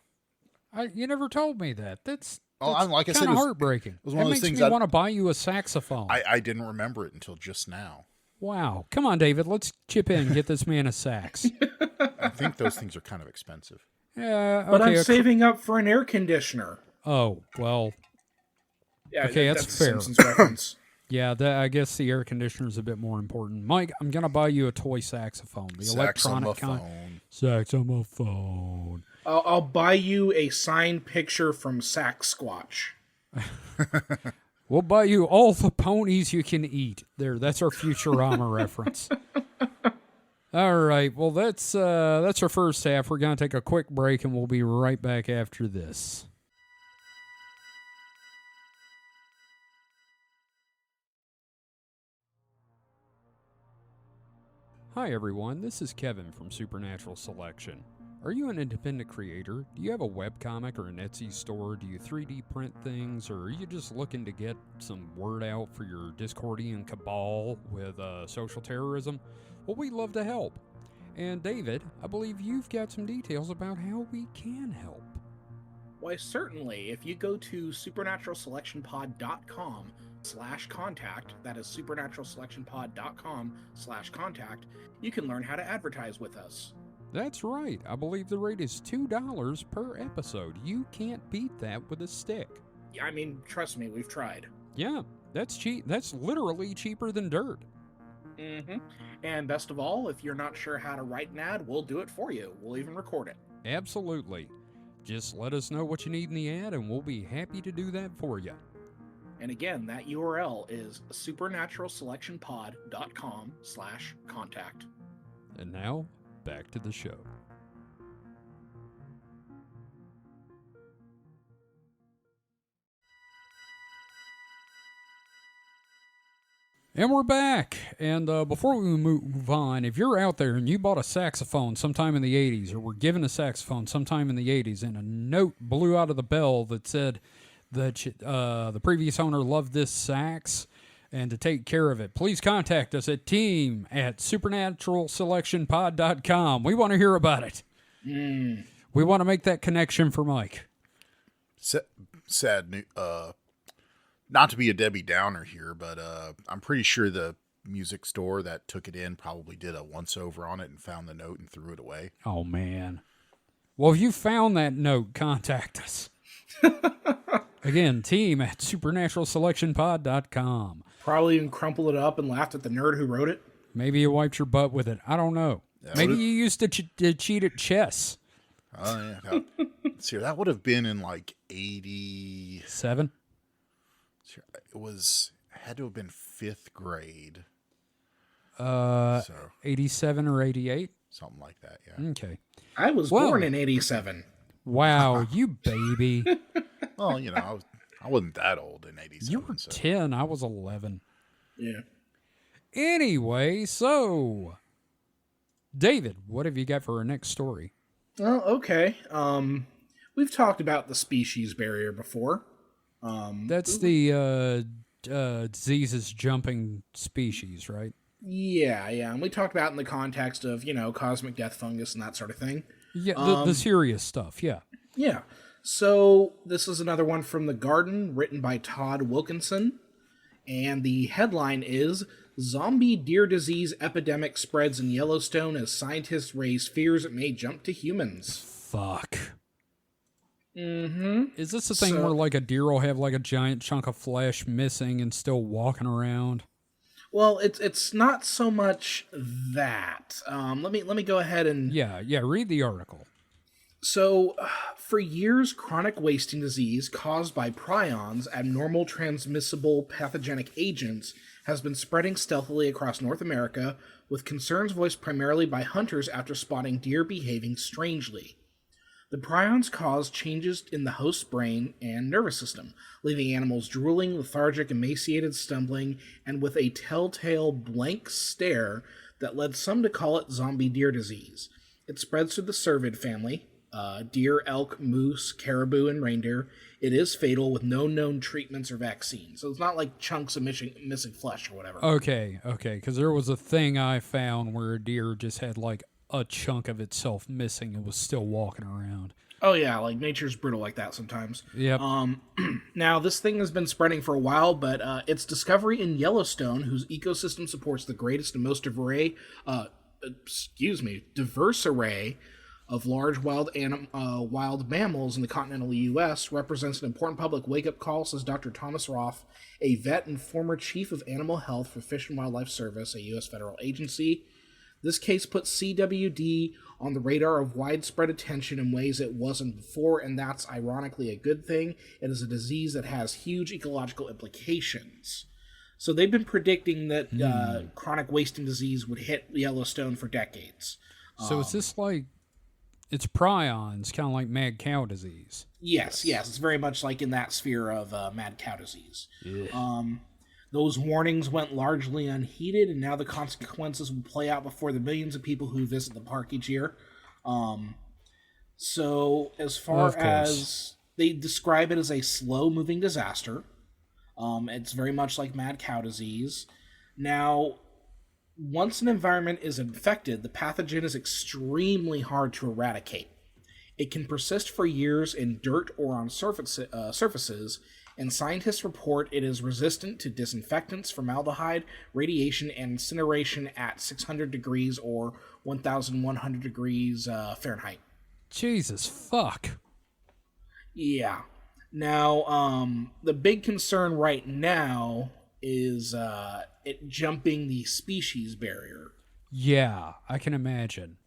you never told me that. That's like I said, kind of heartbreaking. It was one of those things makes me want to buy you a saxophone. I didn't remember it until just now. Wow, come on, David, let's chip in and get this man a sax. I think those things are kind of expensive. Yeah, but I'm saving up for an air conditioner. Oh well. Yeah, okay, that's fair. Simpsons reference. Yeah, I guess the air conditioner is a bit more important. Mike, I'm going to buy you a toy saxophone. The electronic kind. Saxophone. I'll buy you a signed picture from Sasquatch. We'll buy you all the ponies you can eat. There, that's our Futurama reference. All right, well, that's our first half. We're going to take a quick break, and we'll be right back after this. Hi everyone, this is Kevin from Supernatural Selection. Are you an independent creator? Do you have a webcomic or an Etsy store? Do you 3D print things? Or are you just looking to get some word out for your Discordian cabal with social terrorism? Well, we'd love to help. And David, I believe you've got some details about how we can help. Why, certainly. If you go to supernaturalselectionpod.com/contact, that is supernaturalselectionpod.com/contact, you can learn how to advertise with us. That's right. I believe the rate is $2 per episode. You can't beat that with a stick. I mean, trust me, we've tried. Yeah, that's cheap. That's literally cheaper than dirt. Mm-hmm. And best of all, if you're not sure how to write an ad, we'll do it for you. We'll even record it. Absolutely. Just let us know what you need in the ad, and we'll be happy to do that for you. And again, that URL is supernaturalselectionpod.com/contact. And now, back to the show. And we're back. And before we move on, if you're out there and you bought a saxophone sometime in the 80s, or were given a saxophone sometime in the 80s, and a note blew out of the bell that said that the previous owner loved this sax and to take care of it, please contact us at team@supernaturalselectionpod.com. We want to hear about it. We want to make that connection for Mike. Sad news. Not to be a Debbie Downer here, but I'm pretty sure the music store that took it in probably did a once-over on it and found the note and threw it away. Oh, man. Well, if you found that note, contact us. Again, team@supernaturalselectionpod.com. Probably even crumpled it up and laughed at the nerd who wrote it. Maybe you wiped your butt with it. I don't know. Maybe you used to cheat at chess. Oh, yeah. See, that would have been in like 87. It had to have been 5th grade. 87 or 88? Something like that, yeah. Okay. I was born in 87. Wow, you baby. Well, I wasn't that old in 87. You were 10. I was 11. Yeah. Anyway, so, David, what have you got for our next story? Oh, okay. We've talked about the species barrier before. That's the diseases jumping species, right? Yeah. And we talked about it in the context of, cosmic death fungus and that sort of thing. Yeah, the serious stuff, yeah. Yeah. So this is another one from The Garden, written by Todd Wilkinson. And the headline is, Zombie Deer Disease Epidemic Spreads in Yellowstone as Scientists Raise Fears It May Jump to Humans. Fuck. Mm-hmm. Is this the thing where like a deer will have like a giant chunk of flesh missing and still walking around? Well, it's not so much that. Let me go ahead and read the article. So, for years, chronic wasting disease caused by prions, abnormal transmissible pathogenic agents, has been spreading stealthily across North America, with concerns voiced primarily by hunters after spotting deer behaving strangely. The prions cause changes in the host's brain and nervous system, leaving animals drooling, lethargic, emaciated, stumbling, and with a telltale blank stare that led some to call it zombie deer disease. It spreads through the cervid family, deer, elk, moose, caribou, and reindeer. It is fatal with no known treatments or vaccines. So it's not like chunks of missing flesh or whatever. Okay, because there was a thing I found where a deer just had like a chunk of itself missing and was still walking around. Oh yeah, like nature's brutal like that sometimes. Yep. Now this thing has been spreading for a while, but its discovery in Yellowstone, whose ecosystem supports the greatest and most diverse array of large wild mammals in the continental U.S., represents an important public wake-up call, says Dr. Thomas Roth, a vet and former chief of animal health for Fish and Wildlife Service, a U.S. federal agency. This case puts CWD on the radar of widespread attention in ways it wasn't before, and that's ironically a good thing. It is a disease that has huge ecological implications. So they've been predicting that chronic wasting disease would hit Yellowstone for decades. So is this like, it's prions, kind of like mad cow disease? Yes, it's very much like in that sphere of mad cow disease. Those warnings went largely unheeded, and now the consequences will play out before the millions of people who visit the park each year. So, as far Of course. as they describe it as a slow-moving disaster, it's very much like mad cow disease. Now, once an environment is infected, the pathogen is extremely hard to eradicate. It can persist for years in dirt or on surfaces, and scientists report it is resistant to disinfectants, formaldehyde, radiation, and incineration at 600 degrees or 1,100 degrees Fahrenheit. Jesus fuck. Yeah. Now, the big concern right now is it jumping the species barrier. Yeah, I can imagine.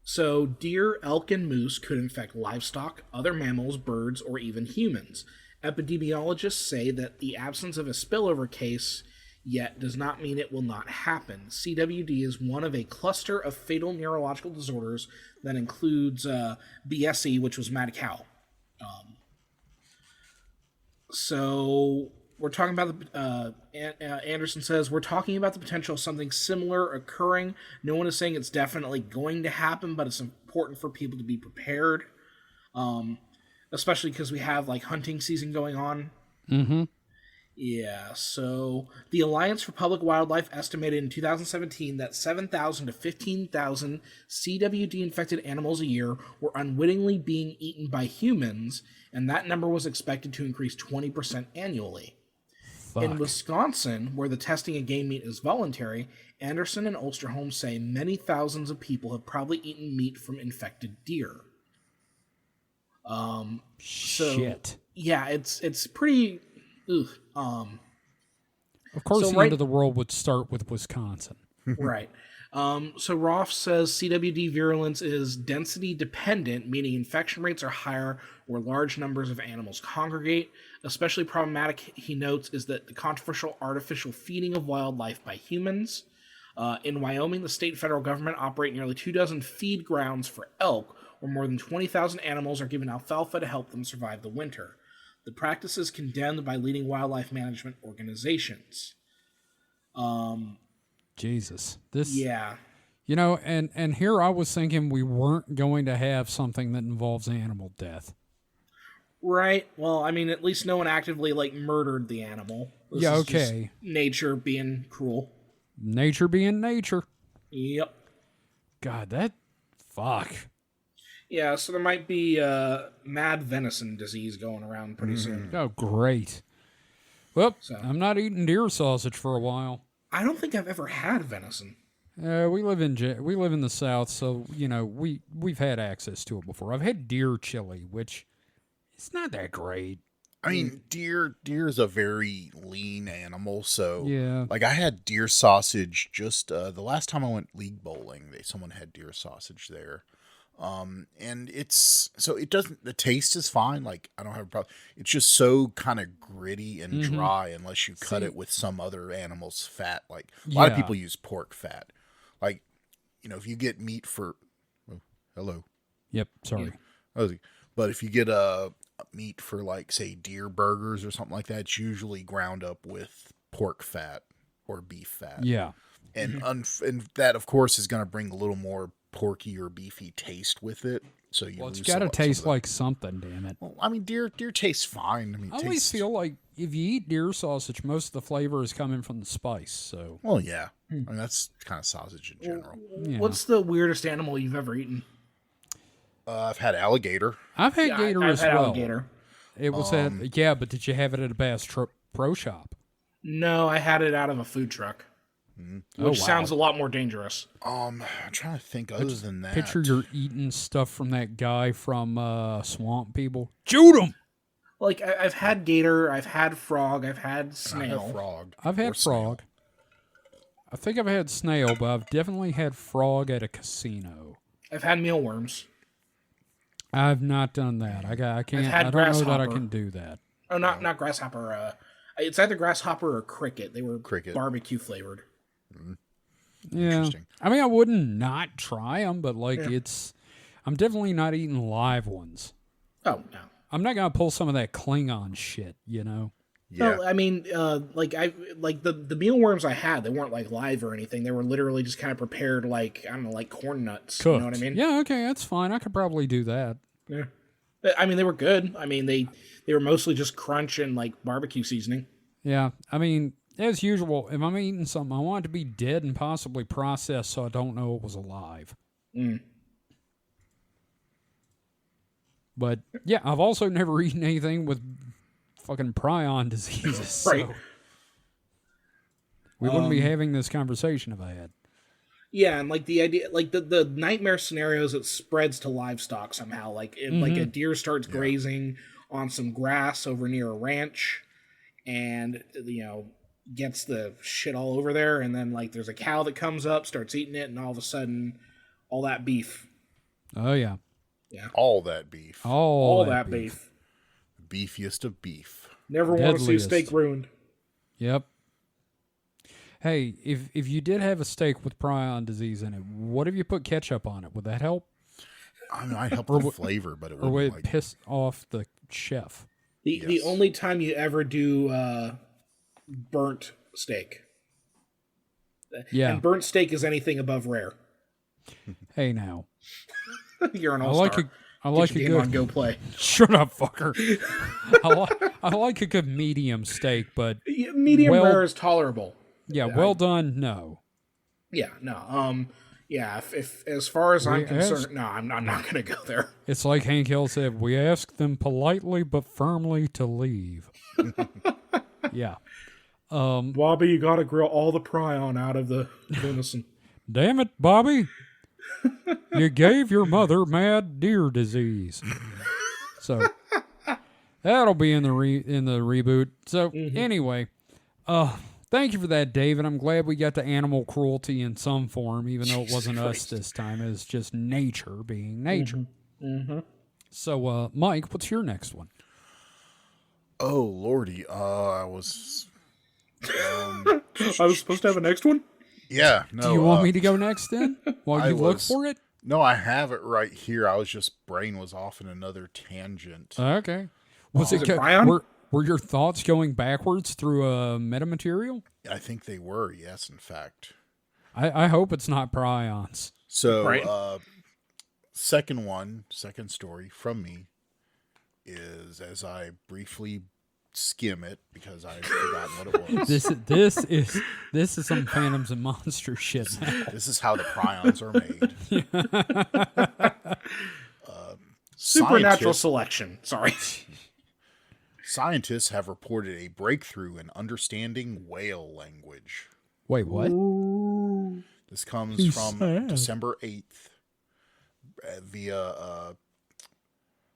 So, deer, elk, and moose could infect livestock, other mammals, birds, or even humans. Epidemiologists say that the absence of a spillover case yet does not mean it will not happen. CWD is one of a cluster of fatal neurological disorders that includes BSE, which was mad cow. So we're talking about Anderson says, we're talking about the potential of something similar occurring. No one is saying it's definitely going to happen, but it's important for people to be prepared. Especially because we have like hunting season going on. Mm-hmm. Yeah, so the Alliance for Public Wildlife estimated in 2017 that 7,000 to 15,000 CWD-infected animals a year were unwittingly being eaten by humans, and that number was expected to increase 20% annually. Fuck. In Wisconsin, where the testing of game meat is voluntary, Anderson and Ulsterholm say many thousands of people have probably eaten meat from infected deer. Shit. Yeah, it's pretty... Ugh. Of course, so the end of the world would start with Wisconsin. Right. So Roth says CWD virulence is density dependent, meaning infection rates are higher where large numbers of animals congregate. Especially problematic, he notes, is that the controversial artificial feeding of wildlife by humans. In Wyoming, the state and federal government operate nearly 24 feed grounds for elk, where more than 20,000 animals are given alfalfa to help them survive the winter. The practice is condemned by leading wildlife management organizations. Jesus. This. Yeah. You know, and here I was thinking we weren't going to have something that involves animal death. Right. Well, I mean, at least no one actively, like, murdered the animal. This Yeah, is okay. just nature being cruel. Nature being nature. Yep. God, that... Fuck. Yeah, so there might be mad venison disease going around pretty soon. Oh, great. Well, So. I'm not eating deer sausage for a while. I don't think I've ever had venison. We live in the South, so you know we've had access to it before. I've had deer chili, which it's not that great. I mean, deer is a very lean animal, so Yeah. like I had deer sausage just the last time I went league bowling. Someone had deer sausage there. And the taste is fine. Like I don't have a problem. It's just so kind of gritty and dry unless you cut it with some other animal's fat. Like a lot of people use pork fat. Like, you know, if you get meat for, hello. Yep. Sorry. But if you get a meat for like say deer burgers or something like that, it's usually ground up with pork fat or beef fat. Yeah. And and that of course is going to bring a little more porky or beefy taste with it. So you It's got to taste like something, damn it. Well, I mean, deer tastes fine. I mean, I always feel like if you eat deer sausage, most of the flavor is coming from the spice. So, well, yeah. I mean, that's kind of sausage in general. yeah. What's the weirdest animal you've ever eaten? I've had alligator. I've had gator I've as had well. alligator. It was yeah, but did you have it at a Bass Pro Shop? No, I had it out of a food truck. Which sounds a lot more dangerous. I'm trying to think other than that. Picture you're eating stuff from that guy from Swamp People. Shoot him! Like, I've had gator, I've had frog, I've had snail. I had frog. I've had frog. I think I've had snail, but I've definitely had frog at a casino. I've had mealworms. I've not done that. I can't. had I don't know that I grasshopper. can do that. Oh, not grasshopper. It's either grasshopper or cricket. They were Cricket. barbecue flavored. Yeah. Interesting. I mean, I wouldn't not try them, but like I'm definitely not eating live ones. Oh, no. I'm not gonna pull some of that Klingon shit, you know. Yeah. No, I mean, like the mealworms I had, they weren't like live or anything. They were literally just kind of prepared like, I don't know, like corn nuts. Cooked. You know what I mean? Yeah, okay, that's fine. I could probably do that. Yeah. I mean, they were good. I mean, they were mostly just crunch and like barbecue seasoning. Yeah, I mean, as usual, if I'm eating something, I want it to be dead and possibly processed so I don't know it was alive. Mm. But yeah, I've also never eaten anything with fucking prion diseases. Right. So we wouldn't be having this conversation if I had. Yeah, and like the idea, like the nightmare scenarios, it spreads to livestock somehow. Like like a deer starts grazing on some grass over near a ranch, and gets the shit all over there, and then like there's a cow that comes up, starts eating it, and all of a sudden, all that beef. Oh yeah, All that beef. all that beef. Beefiest of beef. Never want to see a Deadliest. steak ruined. Yep. Hey, if you did have a steak with prion disease in it, what if you put ketchup on it? Would that help? I mean, I'd help the flavor, but it Or would wouldn't it piss off the chef? The only time you ever do burnt steak. Yeah. And burnt steak is anything above rare. Hey now. You're an I all-star. like I like a Get your game on good Go Play. Shut up, fucker. I like a good medium steak, but Medium rare is tolerable. yeah, well done, no. Yeah, no. Yeah, if as far as I'm We concerned, no, I'm not going to go there. It's like Hank Hill said, we ask them politely but firmly to leave. Yeah. Bobby, you got to grill all the prion out of the venison. Damn it, Bobby. You gave your mother mad deer disease. So that'll be in the reboot. So anyway, thank you for that, David. I'm glad we got to animal cruelty in some form, even though it wasn't us this time. It was just nature being nature. So, Mike, what's your next one? Oh, Lordy. I was... I was supposed to have a next one? Yeah, no. Do you want me to go next then? While you look for it? No, I have it right here. I was just... Brain was off in another tangent. Okay. Is it prion? Were your thoughts going backwards through metamaterial? I think they were, yes, in fact. I hope it's not prions. So, Right. second story from me is, as I briefly skim it because I've forgotten what it was. This is some Phantoms and Monsters shit now. This is how the prions are made. Supernatural selection. Sorry. Scientists have reported a breakthrough in understanding whale language. Wait, what? This comes He's from sad. December 8th via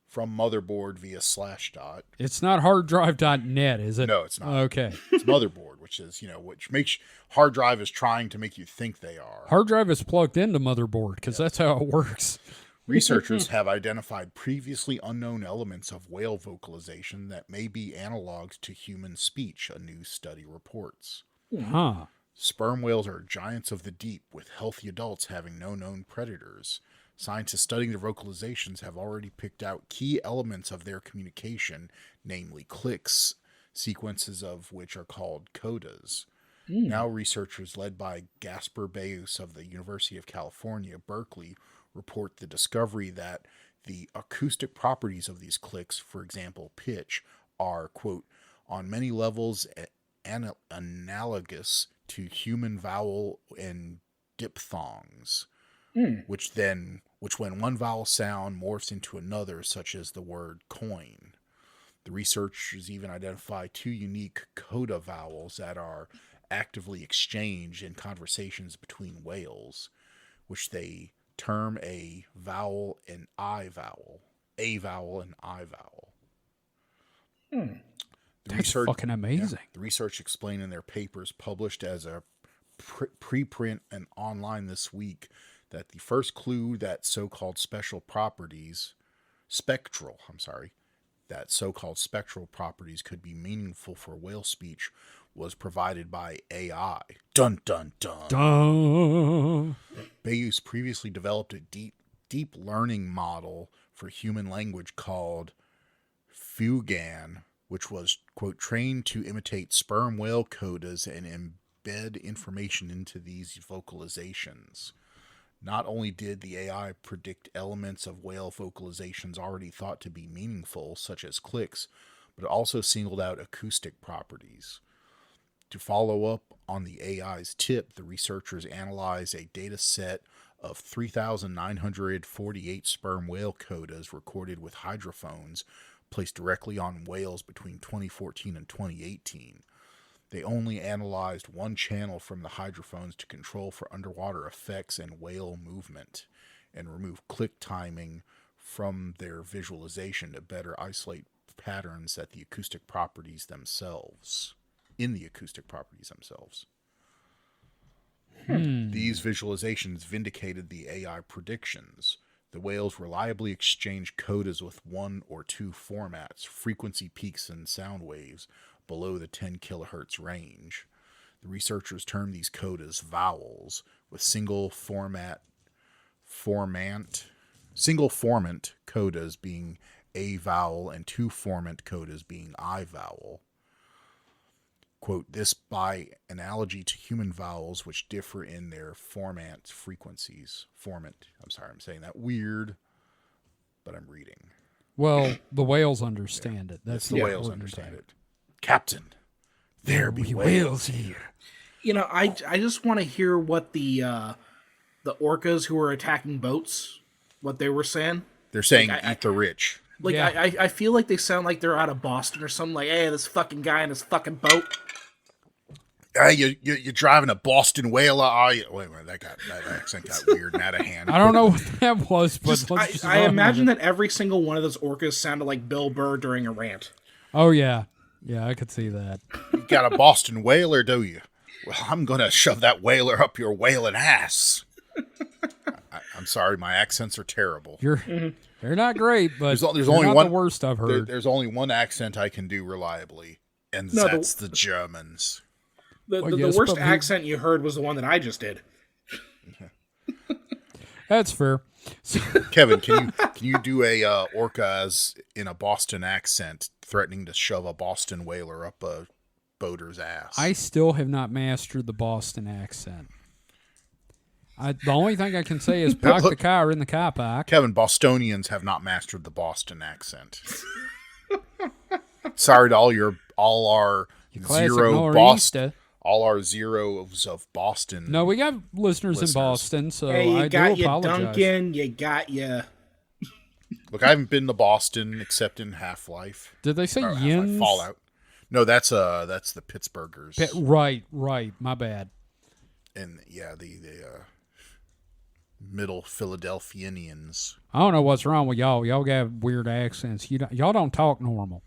from Motherboard via Slashdot. It's not harddrive.net, is it? No, it's not. Okay. It's Motherboard, which is, which makes hard drive is trying to make you think they are. Hard drive is plugged into motherboard because that's how it works. Researchers have identified previously unknown elements of whale vocalization that may be analogs to human speech, a new study reports. Huh. Sperm whales are giants of the deep, with healthy adults having no known predators. Scientists studying their vocalizations have already picked out key elements of their communication, namely clicks, sequences of which are called codas. Now researchers led by Gasper Bayus of the University of California, Berkeley, report the discovery that the acoustic properties of these clicks, for example, pitch, are, quote, on many levels analogous to human vowel and diphthongs, which when one vowel sound morphs into another, such as the word coin. The researchers even identify two unique coda vowels that are actively exchanged in conversations between whales, which they term a vowel and I vowel. A vowel and I vowel. That's fucking amazing. The research explained in their papers published as a preprint and online this week that the first clue that so-called spectral properties could be meaningful for whale speech was provided by AI. Dun dun dun. Duh. Bayus previously developed a deep learning model for human language called Fugan, which was, quote, trained to imitate sperm whale codas and embed information into these vocalizations. Not only did the AI predict elements of whale vocalizations already thought to be meaningful, such as clicks, but it also singled out acoustic properties. To follow up on the AI's tip, the researchers analyzed a data set of 3,948 sperm whale codas recorded with hydrophones placed directly on whales between 2014 and 2018. They only analyzed one channel from the hydrophones to control for underwater effects and whale movement, and remove click timing from their visualization to better isolate patterns in the acoustic properties themselves. These visualizations vindicated the AI predictions. The whales reliably exchanged codas with one or two formats, frequency peaks and sound waves below the 10 kilohertz range. The researchers termed these codas vowels, with single formant codas being a vowel and two formant codas being I vowel. Quote, this by analogy to human vowels, which differ in their formant frequencies. I'm sorry, I'm saying that weird, but I'm reading. Well, the whales understand it. That's the whales understand it. Captain, there be whales here. You know, I just want to hear what the orcas who were attacking boats, what they were saying. They're saying, eat the rich. Like, yeah. I feel like they sound like they're out of Boston or something. Like, hey, this fucking guy in his fucking boat. Hey, you're driving a Boston whaler, are you? Wait a minute, that accent got weird and out of hand. I don't know what that was, but I imagine that every single one of those orcas sounded like Bill Burr during a rant. Oh, yeah. Yeah, I could see that. You got a Boston whaler, do you? Well, I'm going to shove that whaler up your whaling ass. I'm sorry, my accents are terrible. They're not great, but there's only not one, the worst I've heard. There's only one accent I can do reliably, and that's the Germans. The worst accent you heard was the one that I just did. That's fair. Kevin, can you do a orca in a Boston accent, threatening to shove a Boston whaler up a boater's ass? I still have not mastered the Boston accent. The only thing I can say is park the car in the car park. Kevin, Bostonians have not mastered the Boston accent. Sorry to all our zeros of Boston. No, we got listeners in Boston, so hey, I do apologize. Duncan, you got you. Look, I haven't been to Boston except in Half-Life. Did they say Yins? Fallout. No, that's the Pittsburghers. Right. My bad. And yeah, the Middle Philadelphians. I don't know what's wrong with y'all. Y'all got weird accents. Y'all don't talk normal.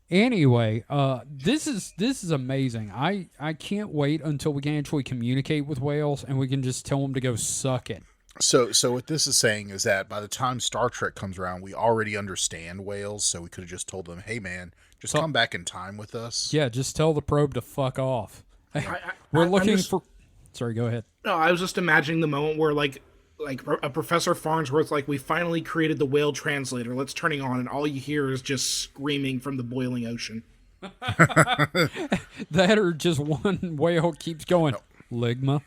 Anyway, this is amazing. I can't wait until we can actually communicate with whales and we can just tell them to go suck it. So what this is saying is that by the time Star Trek comes around, we already understand whales, so we could have just told them, hey man, just come back in time with us. Yeah, just tell the probe to fuck off. We're looking for... Sorry, go ahead. No, I was just imagining the moment where like a Professor Farnsworth's like, we finally created the whale translator. Let's turn it on, and all you hear is just screaming from the boiling ocean. That or just one whale keeps going, Ligma.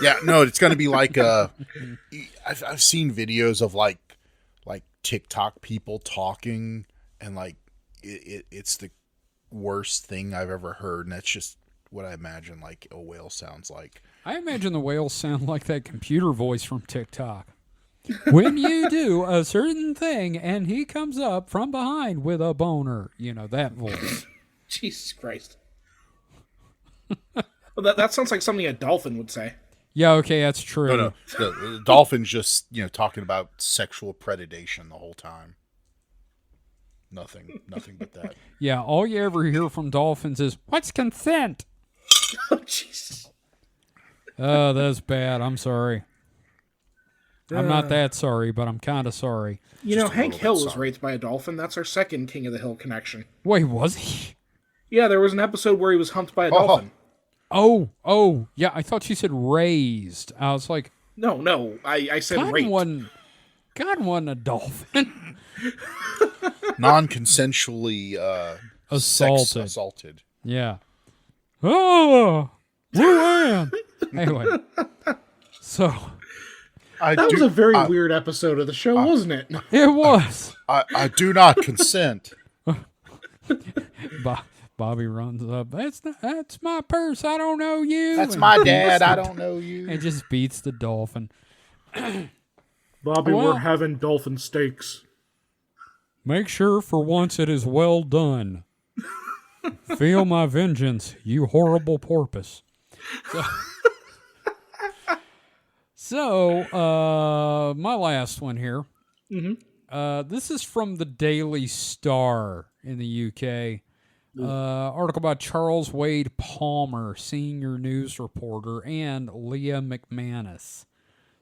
Yeah, no, it's going to be like I've seen videos of like TikTok people talking, and like it's the worst thing I've ever heard, and that's just what I imagine like a whale sounds like. I imagine the whales sound like that computer voice from TikTok. When you do a certain thing and he comes up from behind with a boner, that voice. Jesus Christ. Well, that sounds like something a dolphin would say. Yeah, okay, that's true. No, the dolphin's just, talking about sexual predation the whole time. Nothing but that. Yeah, all you ever hear from dolphins is, what's consent? Oh, Jesus. Oh, that's bad. I'm sorry. I'm not that sorry, but I'm kind of sorry. Hank Hill was raped by a dolphin. That's our second King of the Hill connection. Wait, was he? Yeah, there was an episode where he was humped by a dolphin. Oh, yeah, I thought you said raised. I was like... No, I said raped. God wasn't a dolphin. non-consensually assaulted. Yeah. Oh, Luann. Anyway, so That was a very weird episode of the show, wasn't it? it was. I do not consent. Bobby runs up. That's my purse. I don't know you. That's my dad. I don't know you. And just beats the dolphin. Bobby, we're having dolphin steaks. Make sure for once it is well done. Feel my vengeance, you horrible porpoise. So my last one here. Mm-hmm. This is from the Daily Star in the UK. Article by Charles Wade Palmer, senior news reporter, and Leah McManus.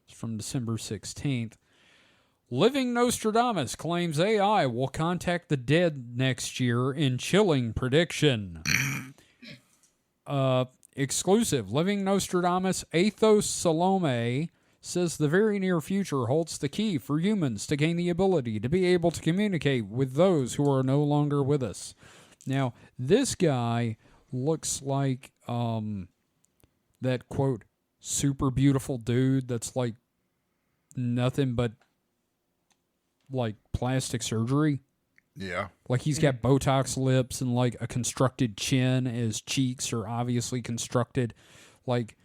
It's from December 16th. Living Nostradamus claims AI will contact the dead next year in chilling prediction. Exclusive. Living Nostradamus Athos Salome says the very near future holds the key for humans to gain the ability to be able to communicate with those who are no longer with us. Now, this guy looks like that, quote, super beautiful dude that's like nothing but like plastic surgery. Yeah. Like he's got Botox lips and like a constructed chin. His cheeks are obviously constructed. Like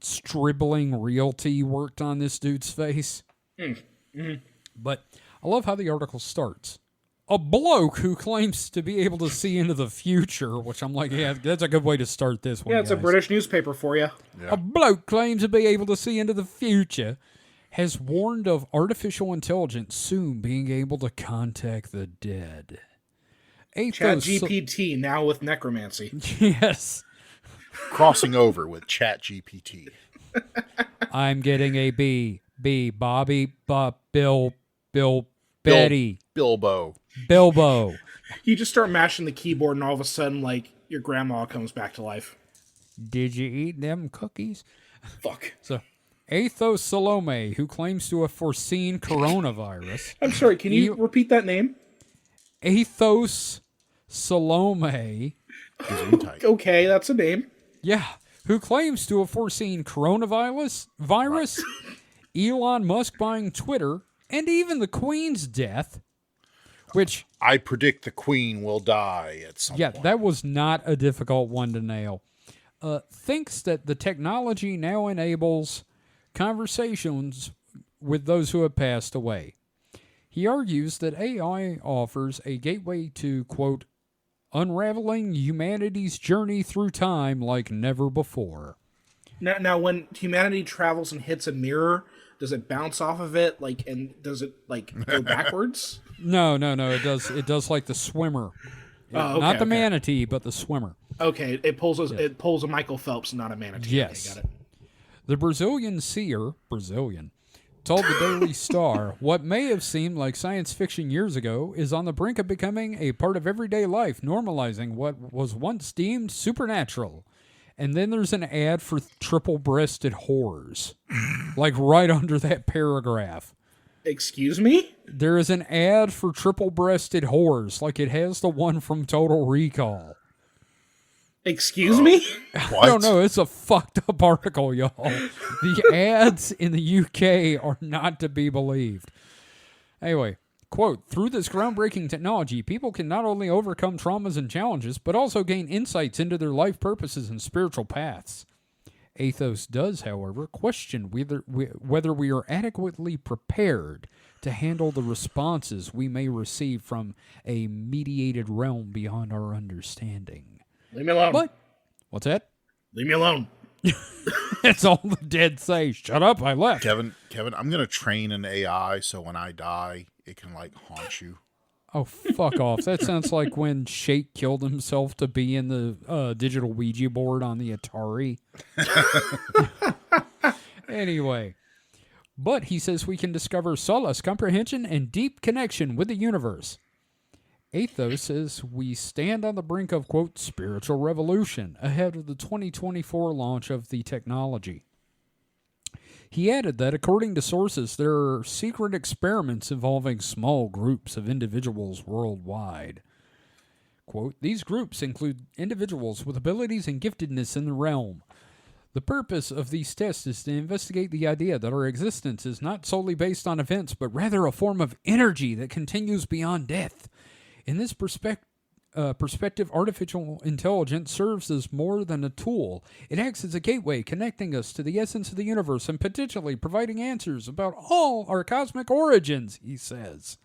Stribling Realty worked on this dude's face. Mm-hmm. But I love how the article starts. A bloke who claims to be able to see into the future, which I'm like, yeah, that's a good way to start this one. Yeah, it's guys. A British newspaper for you. Yeah. A bloke claims to be able to see into the future, has warned of artificial intelligence soon being able to contact the dead. ChatGPT now with necromancy. Yes. Crossing over with ChatGPT. I'm getting a B. Bobby, Bill, Betty. Bilbo. You just start mashing the keyboard and all of a sudden, like, your grandma comes back to life. Did you eat them cookies? Fuck. So, Athos Salome, who claims to have foreseen coronavirus. I'm sorry, can you repeat that name? Athos Salome. Okay, that's a name. Yeah, who claims to have foreseen coronavirus, Elon Musk buying Twitter, and even the Queen's death, which... I predict the Queen will die at some point. Yeah, that was not a difficult one to nail. Thinks that the technology now enables conversations with those who have passed away. He argues that AI offers a gateway to, quote, unraveling humanity's journey through time like never before. Now, when humanity travels and hits a mirror, does it bounce off of it, like, and does it like go backwards? No. It does like the swimmer. Not the manatee, but the swimmer. Okay, it pulls a Michael Phelps, not a manatee. Yes. Okay, got it. The Brazilian seer, told the Daily Star, what may have seemed like science fiction years ago is on the brink of becoming a part of everyday life, normalizing what was once deemed supernatural. And then there's an ad for triple-breasted whores. Like right under that paragraph. Excuse me? There is an ad for triple-breasted whores, like it has the one from Total Recall. Excuse me? I don't know. It's a fucked up article, y'all. The ads in the UK are not to be believed. Anyway, quote, through this groundbreaking technology, people can not only overcome traumas and challenges, but also gain insights into their life purposes and spiritual paths. Athos does, however, question whether we are adequately prepared to handle the responses we may receive from a mediated realm beyond our understanding. Leave me alone. What? What's that? Leave me alone. That's all the dead say. Shut up, I left. Kevin, I'm going to train an AI so when I die, it can, like, haunt you. Oh, fuck off. That sounds like when Shake killed himself to be in the digital Ouija board on the Atari. Anyway. But he says we can discover solace, comprehension, and deep connection with the universe. Athos says we stand on the brink of, quote, spiritual revolution ahead of the 2024 launch of the technology. He added that, according to sources, there are secret experiments involving small groups of individuals worldwide. Quote, these groups include individuals with abilities and giftedness in the realm. The purpose of these tests is to investigate the idea that our existence is not solely based on events, but rather a form of energy that continues beyond death. In this perspective, artificial intelligence serves as more than a tool. It acts as a gateway connecting us to the essence of the universe and potentially providing answers about all our cosmic origins, he says.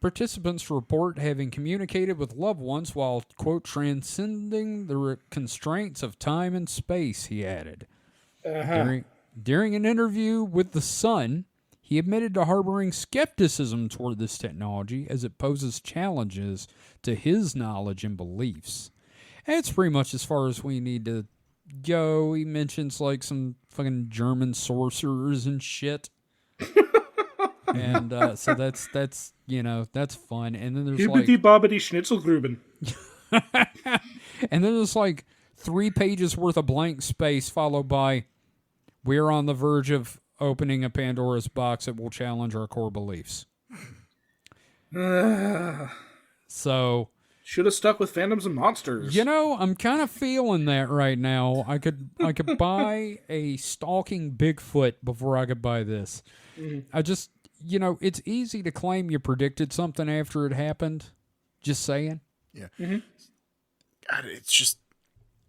Participants report having communicated with loved ones while, quote, transcending the constraints of time and space, he added. During an interview with The Sun, he admitted to harboring skepticism toward this technology as it poses challenges to his knowledge and beliefs. And it's pretty much as far as we need to go. He mentions like some fucking German sorcerers and shit. And so that's you know, that's fun. And then there's Hibbity bobbity schnitzelgruben. And then there's like 3 pages worth of blank space followed by, we're on the verge of opening a Pandora's box that will challenge our core beliefs. So should have stuck with Phantoms and Monsters. You know, I'm kind of feeling that right now. I could buy a stalking Bigfoot before I could buy this. Mm-hmm. I just, you know, it's easy to claim you predicted something after it happened. Just saying. Yeah. Mm-hmm. God, it's just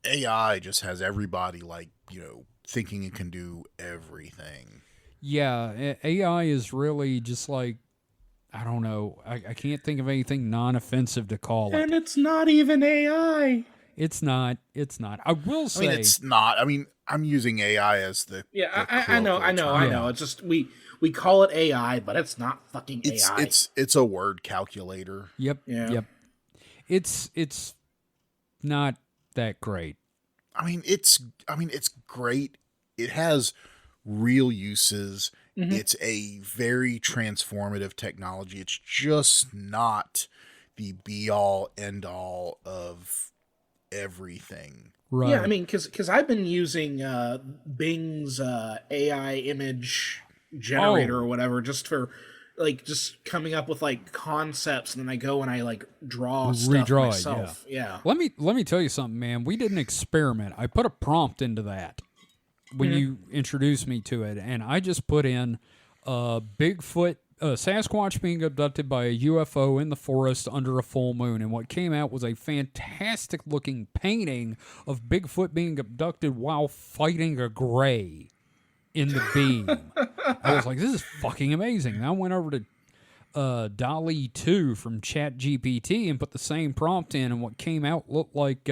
AI just has everybody like, you know, thinking it can do everything. Yeah, AI is really just like, I don't know. I can't think of anything non-offensive to call it. And it's not even AI. It's not. I will say. I mean, it's not. I mean, I'm using AI as the. Yeah, the I know. Yeah. It's just we call it AI, but it's not fucking AI. It's a word calculator. Yep. Yeah. Yep. It's not that great. I mean, it's great. It has real uses. Mm-hmm. It's a very transformative technology. It's just not the be-all, end-all of everything. Right. Yeah, I mean, because I've been using Bing's AI image generator or whatever, just for like just coming up with like concepts, and then I go and I like draw stuff myself. Yeah. Let me tell you something, man. We did an experiment. I put a prompt into that when you introduced me to it, and I just put in Bigfoot, Sasquatch being abducted by a UFO in the forest under a full moon, and what came out was a fantastic looking painting of Bigfoot being abducted while fighting a gray in the beam. I was like, this is fucking amazing. And I went over to Doleo 2 from ChatGPT and put the same prompt in, and what came out looked like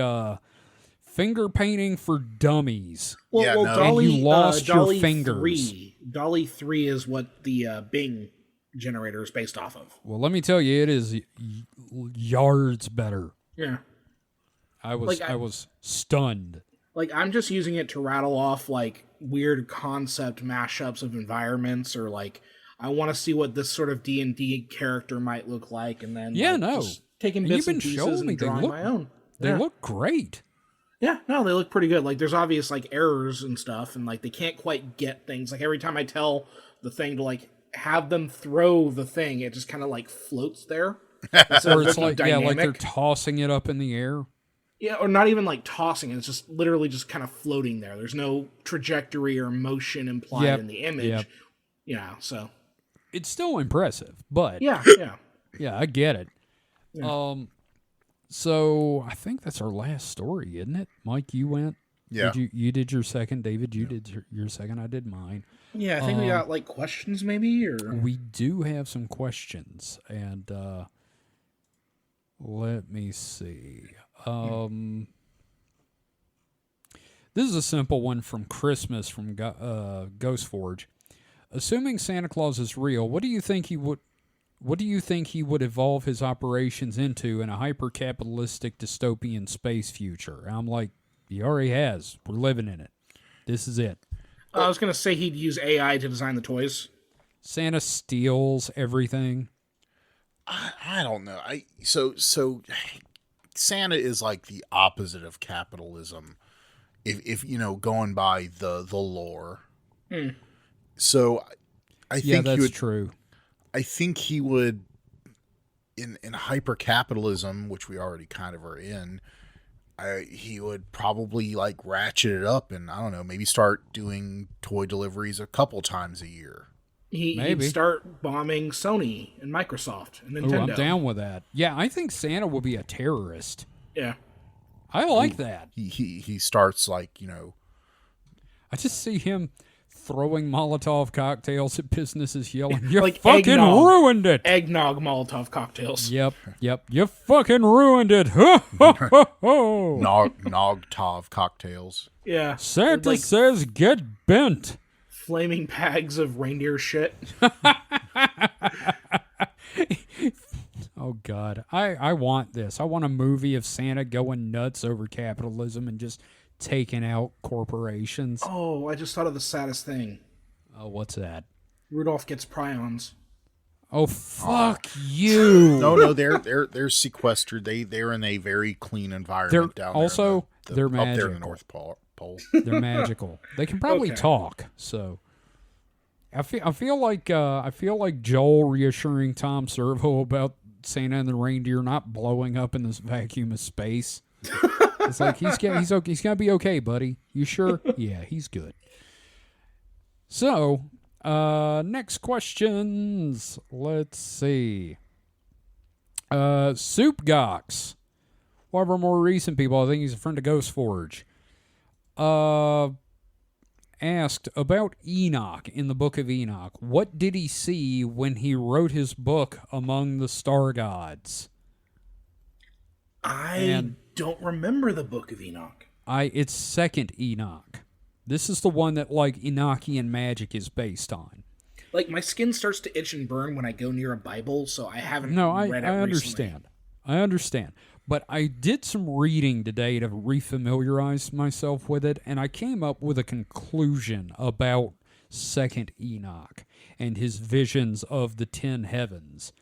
finger painting for dummies. Well, And you lost your fingers. Doleo 3 is what the Bing generator is based off of. Well, let me tell you, it is yards better. Yeah. I was stunned. Like, I'm just using it to rattle off, like, weird concept mashups of environments, or, like, I want to see what this sort of D&D character might look like, and then just taking bits and pieces and drawing my own. They look great. Yeah, no, they look pretty good. Like, there's obvious, like, errors and stuff, and, like, they can't quite get things. Like, every time I tell the thing to, like, have them throw the thing, it just kind of, like, floats there. Or it's like, like they're tossing it up in the air. Yeah, or not even, like, tossing it. It's just literally just kind of floating there. There's no trajectory or motion implied in the image. Yep. Yeah, so. It's still impressive, but... Yeah. Yeah, I get it. Yeah. So I think that's our last story, isn't it? Mike, you went. Yeah. You did your second. David, you did your second. I did mine. Yeah, I think we got, like, questions maybe, or... We do have some questions, and let me see. This is a simple one from Christmas from Ghost Forge. Assuming Santa Claus is real, what do you think he would evolve his operations into in a hyper-capitalistic dystopian space future? I'm like, he already has. We're living in it. This is it. I was going to say he'd use AI to design the toys. Santa steals everything. I don't know. So Santa is like the opposite of capitalism. If you know, going by the lore. So I Yeah, think that's true. I think he would, in hyper capitalism, which we already kind of are in, he would probably like ratchet it up and I don't know, maybe start doing toy deliveries a couple times a year. He'd start bombing Sony and Microsoft and Nintendo. Oh, I'm down with that. Yeah, I think Santa will be a terrorist. Yeah. I like that. He starts like, I just see him throwing Molotov cocktails at businesses, yelling, "You like fucking eggnog. ruined it!" Eggnog Molotov cocktails. Yep. You fucking ruined it. Ho, ho, ho, ho. Nogtov cocktails. Yeah. Santa says get bent. Flaming bags of reindeer shit. Oh, God. I want this. I want a movie of Santa going nuts over capitalism and just taking out corporations. Oh, I just thought of the saddest thing. Oh, what's that? Rudolph gets prions. Oh, fuck you. No, they're sequestered. They're in a very clean environment down there. Also, they're magical. Up there in the North Pole. They're magical. They can probably talk. So I feel like Joel reassuring Tom Servo about Santa and the reindeer not blowing up in this vacuum of space. It's like he's gonna be okay, buddy. You sure? Yeah, he's good. So, next questions. Let's see. Soup Gox, one of our more recent people. I think he's a friend of Ghost Forge. Asked about Enoch in the Book of Enoch. What did he see when he wrote his book Among the Star Gods? I don't remember the Book of Enoch. It's Second Enoch. This is the one that like Enochian magic is based on. Like my skin starts to itch and burn when I go near a Bible, so I haven't read it I understand. recently. I understand. But I did some reading today to refamiliarize myself with it, and I came up with a conclusion about Second Enoch and his visions of the 10 heavens.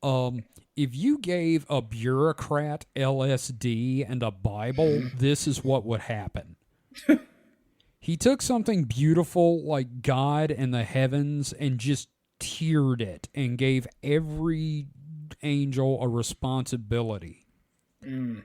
If you gave a bureaucrat LSD and a Bible, this is what would happen. He took something beautiful like God and the heavens and just tiered it and gave every angel a responsibility. And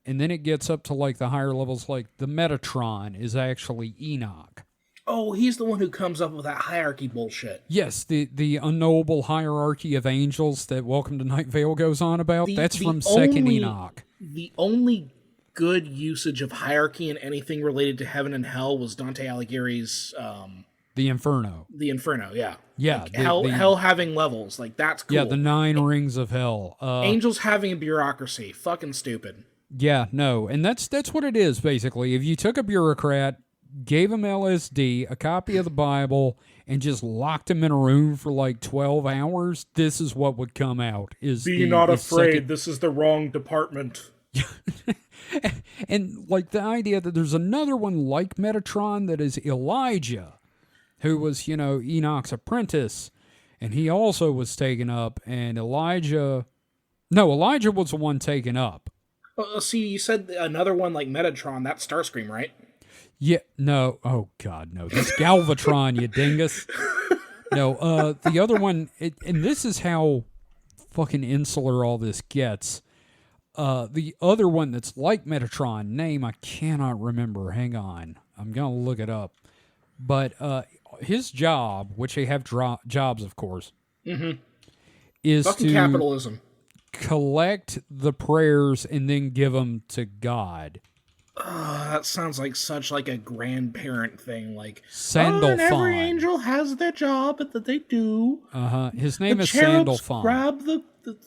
then it gets up to like the higher levels, like the Metatron is actually Enoch. Oh, he's the one who comes up with that hierarchy bullshit. Yes, the unknowable hierarchy of angels that Welcome to Night Vale goes on about. That's from Second Enoch. The only good usage of hierarchy in anything related to heaven and hell was Dante Alighieri's The Inferno. The Inferno, yeah. Yeah. Like hell having levels. Like, that's cool. Yeah, the 9 rings of hell. Angels having a bureaucracy. Fucking stupid. Yeah, no. And that's what it is, basically. If you took a bureaucrat, gave him LSD, a copy of the Bible, and just locked him in a room for like 12 hours, this is what would come out. Be not afraid. This is the wrong department. And like the idea that there's another one like Metatron that is Elijah, who was, Enoch's apprentice, and he also was taken up, and Elijah was the one taken up. Oh, see, you said another one like Metatron, that's Starscream, right? Yeah, no, oh God, no, that's Galvatron, you dingus. No, the other one, and this is how fucking insular all this gets. The other one that's like Metatron, name I cannot remember, hang on, I'm gonna look it up. But his job, which they have jobs, of course, is fucking to capitalism. Collect the prayers and then give them to God. That sounds like such like a grandparent thing. Like, Sandalphon. And every angel has their job that they do. His name is Sandalphon. The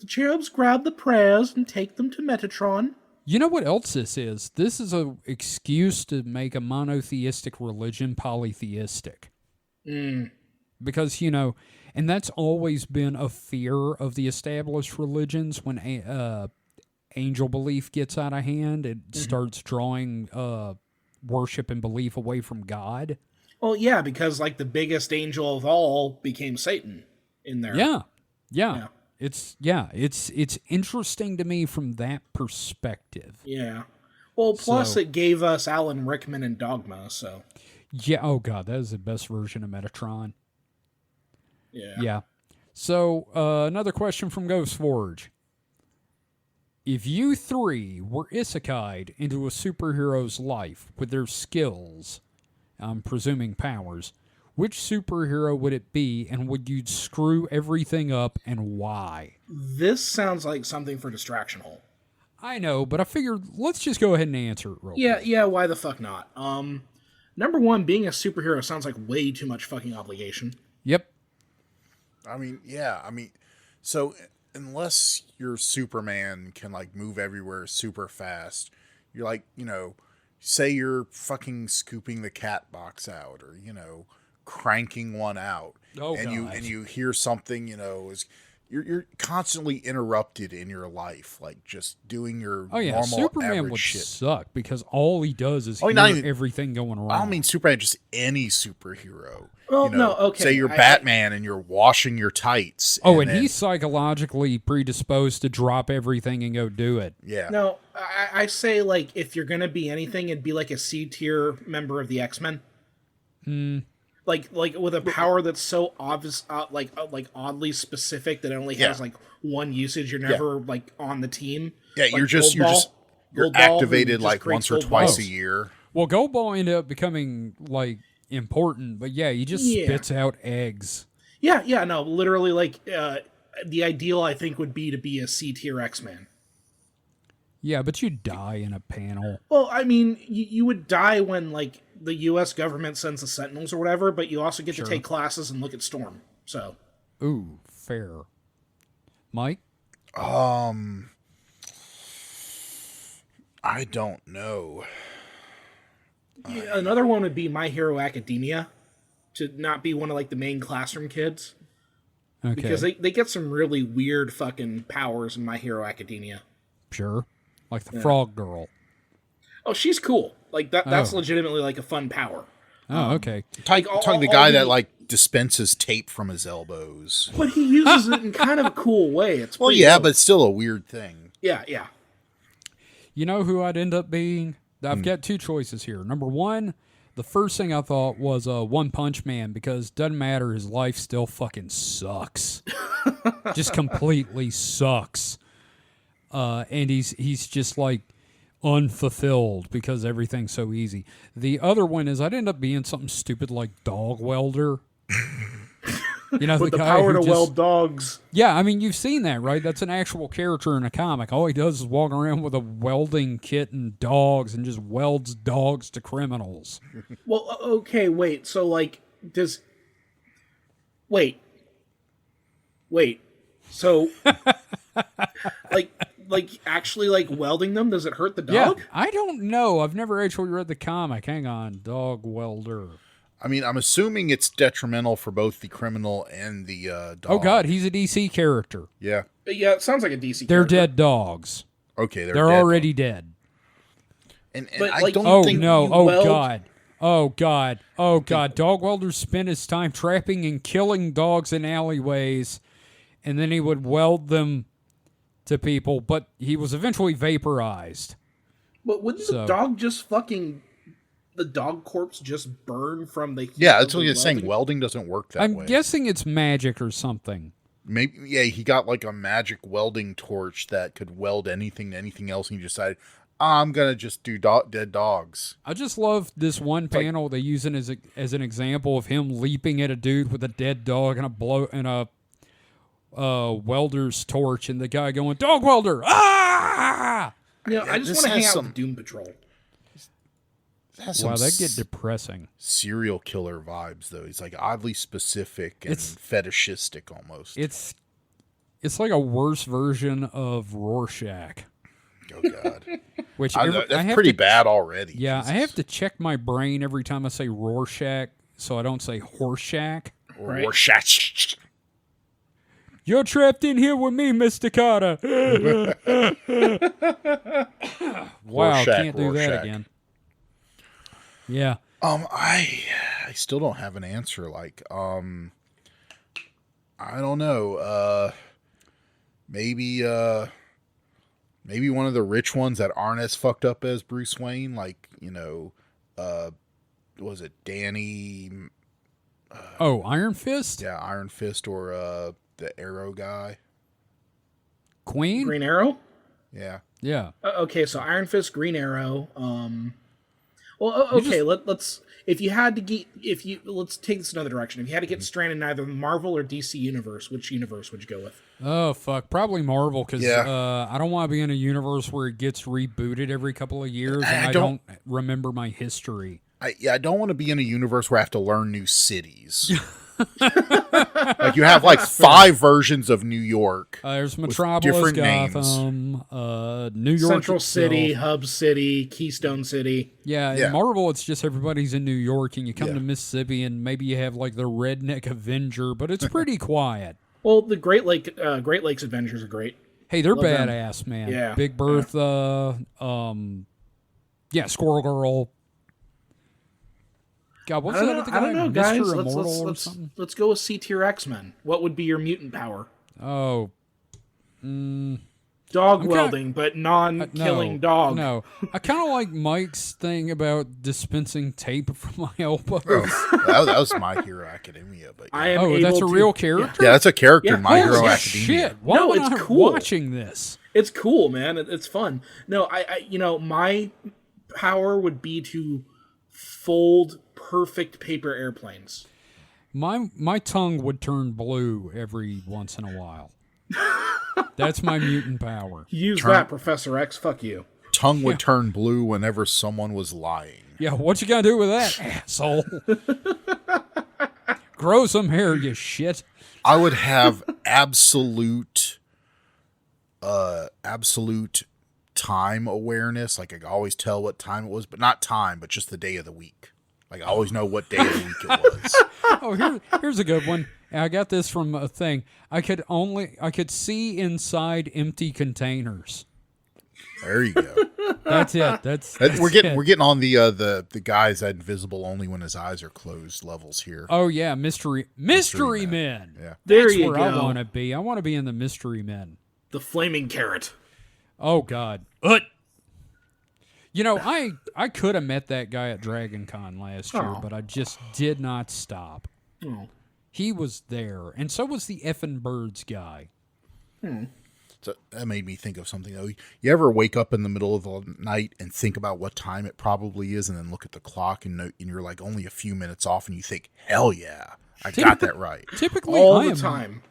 cherubs grab the prayers and take them to Metatron. You know what else this is? This is an excuse to make a monotheistic religion polytheistic. Because, and that's always been a fear of the established religions when angel belief gets out of hand. It starts drawing worship and belief away from God. Well, yeah, because like the biggest angel of all became Satan in there. Yeah. It's interesting to me from that perspective. Yeah. Well, plus it gave us Alan Rickman and Dogma, so. Yeah, oh God, that is the best version of Metatron. Yeah. So, another question from Ghost Forge. If you three were isekai'd into a superhero's life with their skills, I'm presuming powers, which superhero would it be, and would you screw everything up, and why? This sounds like something for Distraction Hole. I know, but I figured let's just go ahead and answer it real quick. Yeah, why the fuck not? Number one, being a superhero sounds like way too much fucking obligation. Yep. I mean, so unless your Superman can like move everywhere super fast, you're like, say you're fucking scooping the cat box out, or cranking one out, and you hear something, is you're constantly interrupted in your life, like just doing your normal Superman would shit. suck because all he does is hear everything going wrong. I don't mean Superman, just any superhero. Well, no, okay. Say you're Batman and you're washing your tights. And he's psychologically predisposed to drop everything and go do it. Yeah. No, I say, like, if you're going to be anything, it'd be like a C-tier member of the X-Men. Like with a power that's so obvious, like oddly specific that it only has like one usage. You're never like on the team. Yeah, like you're activated like once or twice a year. Well, Gold Ball ended up becoming like important, but yeah, he just spits out eggs. Yeah, no, literally, like the ideal I think would be to be a C-tier X-Man. Yeah, but you die in a panel. Well, I mean, you would die when like the U.S. government sends the Sentinels or whatever, but you also get to take classes and look at Storm. So, ooh, fair. Mike? I don't know. Another one would be My Hero Academia, to not be one of like the main classroom kids. Okay. Because they get some really weird fucking powers in My Hero Academia. Sure. Like the frog girl. Oh, she's cool. Like that's legitimately like a fun power. Oh, okay. Talking the guy that like dispenses tape from his elbows. But he uses it in kind of a cool way. It's well, yeah, but it's still a weird thing. Yeah. You know who I'd end up being? I've got two choices here. Number one, the first thing I thought was One Punch Man, because doesn't matter, his life still fucking sucks. Just completely sucks. And he's just like unfulfilled because everything's so easy. The other one is I'd end up being something stupid like Dog Welder. With the power to weld dogs. Yeah, I mean, you've seen that, right? That's an actual character in a comic. All he does is walk around with a welding kit and dogs and just welds dogs to criminals. Well, okay, wait. So, like, Wait. So, like actually, like, welding them, does it hurt the dog? Yeah, I don't know. I've never actually read the comic. Hang on. Dog Welder. I mean, I'm assuming it's detrimental for both the criminal and the dog. Oh, God, he's a DC character. Yeah. Yeah, it sounds like a DC They're character. dead dogs. Okay, they're already dead. And but, I like, don't think... No. Oh, God. Dog Welder spent his time trapping and killing dogs in alleyways, and then he would weld them to people, but he was eventually vaporized. But wouldn't the dog just fucking... The dog corpse just burn from the heat? Yeah, that's what you're saying. Welding doesn't work that way. I'm guessing it's magic or something. Maybe, yeah, he got like a magic welding torch that could weld anything to anything else, and he decided, I'm going to just do dead dogs. I just love this one panel they use as an example of him leaping at a dude with a dead dog and a welder's torch, and the guy going, "Dog welder!" Ah! I just want to hang out with Doom Patrol. Wow, that get depressing. Serial killer vibes, though. He's like oddly specific and fetishistic almost. It's like a worse version of Rorschach. Oh, God. Which that's pretty bad already. Yeah, Jesus. I have to check my brain every time I say Rorschach so I don't say Horseshack. Right. Rorschach. You're trapped in here with me, Mr. Carter. Wow, Rorschach, can't do that again. Yeah. I still don't have an answer. Like, I don't know. Maybe one of the rich ones that aren't as fucked up as Bruce Wayne. Like, was it Danny Oh, Iron Fist? Yeah, Iron Fist or the Arrow guy. Queen? Green Arrow? Yeah. Yeah. Okay, so Iron Fist, Green Arrow. You Okay. just- Let's if you had to get let's take this another direction. If you had to get stranded in either Marvel or DC universe, which universe would you go with? Oh, fuck. Probably Marvel, because Yeah. I don't want to be in a universe where it gets rebooted every couple of years and I don't remember my history. I don't want to be in a universe where I have to learn new cities. Like you have like 5 versions of New York. There's with Metropolis, different names. Gotham, New York Central itself. City, Hub City, Keystone City. Yeah, Yeah. in Marvel, it's just everybody's in New York, and you come Yeah. to Mississippi, and maybe you have like the redneck Avenger, but it's pretty quiet. Well, the Great Lakes Avengers are great. Hey, they're Love them. badass, man. Yeah. Big Bertha, Squirrel Girl. God, what's that other guy? I don't know, Mr. guys. Immortal or something? Let's go with C tier X-Men. What would be your mutant power? Oh, Dog Okay. welding, but non-killing no, dog. No, I kind of like Mike's thing about dispensing tape from my elbows. That was My Hero Academia, but yeah. I am Oh, able that's a to- real character? Yeah, that's a character Yeah, in My Hero holy Academia. Shit! Why No, am it's I cool. watching this? It's cool, man. It's fun. No, my power would be to fold perfect paper airplanes. My tongue would turn blue every once in a while. That's my mutant power. Use that, Professor X. Fuck you. Tongue would turn blue whenever someone was lying. Yeah, what you gotta do with that, asshole? Grow some hair, you shit. I would have absolute time awareness. Like I could always tell what time it was, but not time, but just the day of the week. Like I always know what day of the week it was. Oh, here's a good one. I got this from a thing. I could see inside empty containers. There you go. That's it. That's We're it. getting on the guys that invisible only when his eyes are closed levels here. Oh yeah, mystery men. Yeah. There That's you where go. I want to be. I want to be in the mystery men. The flaming carrot. Oh God. You know, I could have met that guy at Dragon Con last year, Oh. but I just did not stop. Oh. He was there, and so was the effing birds guy. So that made me think of something though. You ever wake up in the middle of the night and think about what time it probably is, and then look at the clock and you're like only a few minutes off, and you think, "Hell yeah, I got that right." Typically, All I the am time.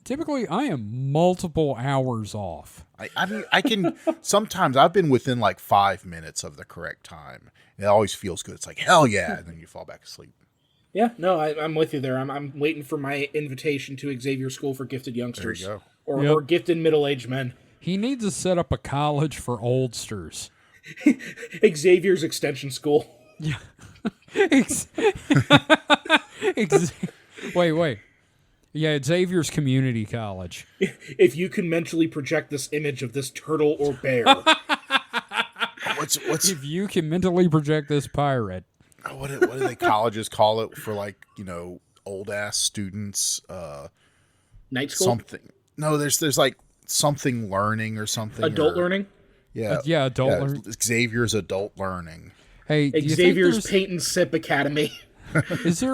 Typically, I am multiple hours off. I mean, I can sometimes I've been within like 5 minutes of the correct time. It always feels good. It's like hell yeah, and then you fall back asleep. Yeah, no, I'm with you there. I'm waiting for my invitation to Xavier School for Gifted There Youngsters. you go. Or gifted middle-aged men. He needs to set up a college for oldsters. Xavier's Extension School. Ex- Wait. Yeah, Xavier's Community College. If you can mentally project this image of this turtle or bear. What's If you can mentally project this pirate. what do they colleges call it for like old ass students? Night school? Something. No, there's like something learning or something. Adult or- learning? Yeah, adult learning. Xavier's adult learning. Hey, do you Xavier's think Paint and Sip Academy. is there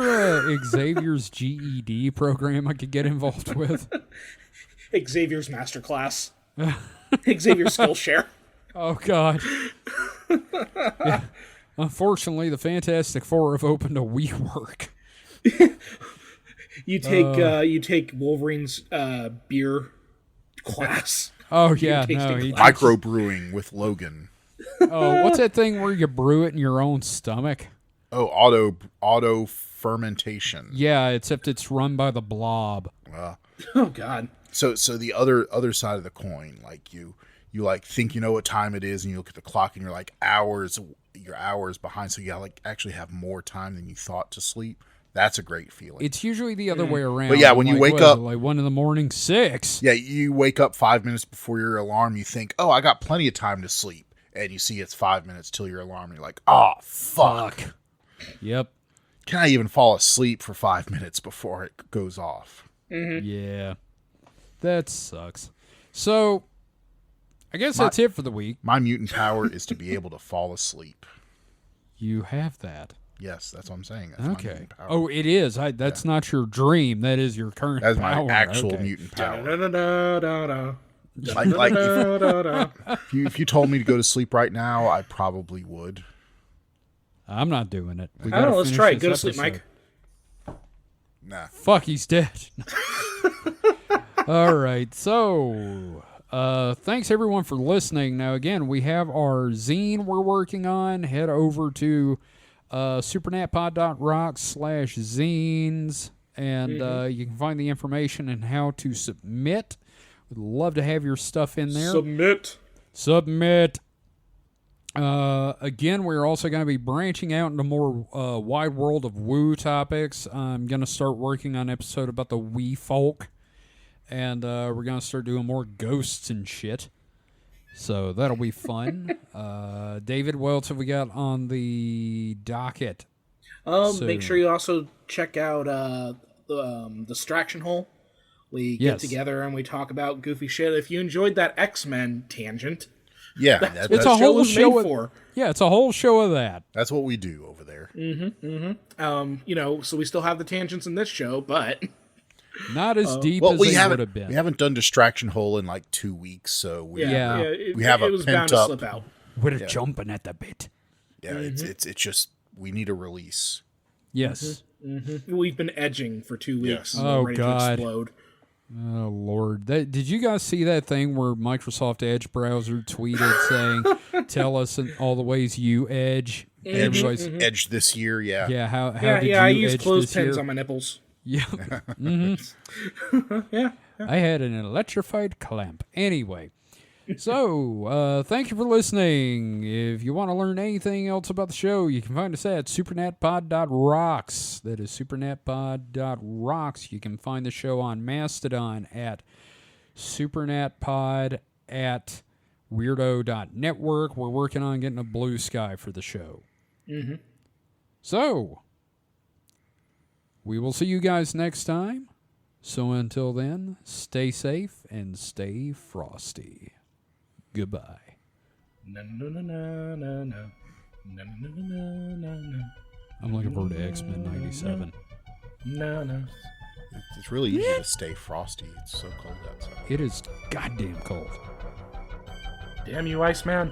a Xavier's GED program I could get involved with? Xavier's Masterclass. Xavier's Skillshare. Oh, God. Yeah. Unfortunately, the Fantastic Four have opened a WeWork. You take Wolverine's beer class. Oh, yeah, tasting no. class. Microbrewing with Logan. Oh, what's that thing where you brew it in your own stomach? Oh, auto fermentation. Yeah, except it's run by the Blob. Oh, God. So the other side of the coin, like you like think you know what time it is, and you look at the clock and you're like you're hours behind, so you like actually have more time than you thought to sleep. That's a great feeling. It's usually the other way around. But yeah, when you wake what is up- it, like 1 a.m, 6. Yeah, you wake up 5 minutes before your alarm. You think, oh, I got plenty of time to sleep, and you see it's 5 minutes till your alarm. And you're like, oh, fuck. Yep. Can I even fall asleep for 5 minutes before it goes off? Yeah. That sucks. So, I guess that's it for the week. My mutant power is to be able to fall asleep. You have that. Yes, that's what I'm saying. That's my Okay. mutant power. Oh, it is. That's not your dream. That is your current That's my power. actual Okay. mutant power. Da-da-da-da-da. Like Da-da-da-da-da. if you told me to go to sleep right now, I probably would. I'm not doing it. We I don't know. gotta Let's finish try it. this Go to sleep, episode. Mike. Nah. Fuck, he's dead. All right. So, thanks everyone for listening. Now, again, we have our zine we're working on. Head over to supernatpod.rocks/zines, and you can find the information and how to submit. We'd love to have your stuff in there. Submit. Again, we're also going to be branching out into more wide world of woo topics. I'm going to start working on an episode about the wee folk, and we're going to start doing more ghosts and shit. So that'll be fun. David, what else have we got on the docket? Make sure you also check out the Distraction Hole. We get together and we talk about goofy shit. If you enjoyed that X-Men tangent, Yeah, It's a whole show made of, for. Yeah, it's a whole show of that. that's what we do over there. So we still have the tangents in this show, but Not as deep Well, as we they would haven't have been. we haven't done Distraction Hole in like 2 weeks, so we we have a it was bound to pent-up- slip out. We're jumping at the bit. yeah, it's just we need a release. Yes. We've been edging for 2 weeks. Yes. And Oh, we're ready God. to explode. Oh, Lord. Did you guys see that thing where Microsoft Edge browser tweeted saying, tell us in all the ways you edge? Everybody's, Edge this year, yeah. yeah, how Yeah, did I you use edge clothespins this year? on my nipples. Yeah. I had an electrified clamp. Anyway, so thank you for listening. If you want to learn anything else about the show, you can find us at supernatpod.rocks. That is supernatpod.rocks. You can find the show on Mastodon at supernatpod at weirdo.network. We're working on getting a blue sky for the show. So, we will see you guys next time. So until then, stay safe and stay frosty. Goodbye. Na, na, na, na, na, na. Na, na, na, na, na, na. I'm looking forward to X-Men 97. No, no. It's really easy to stay frosty. It's so cold outside. It is goddamn cold. Damn you, Iceman.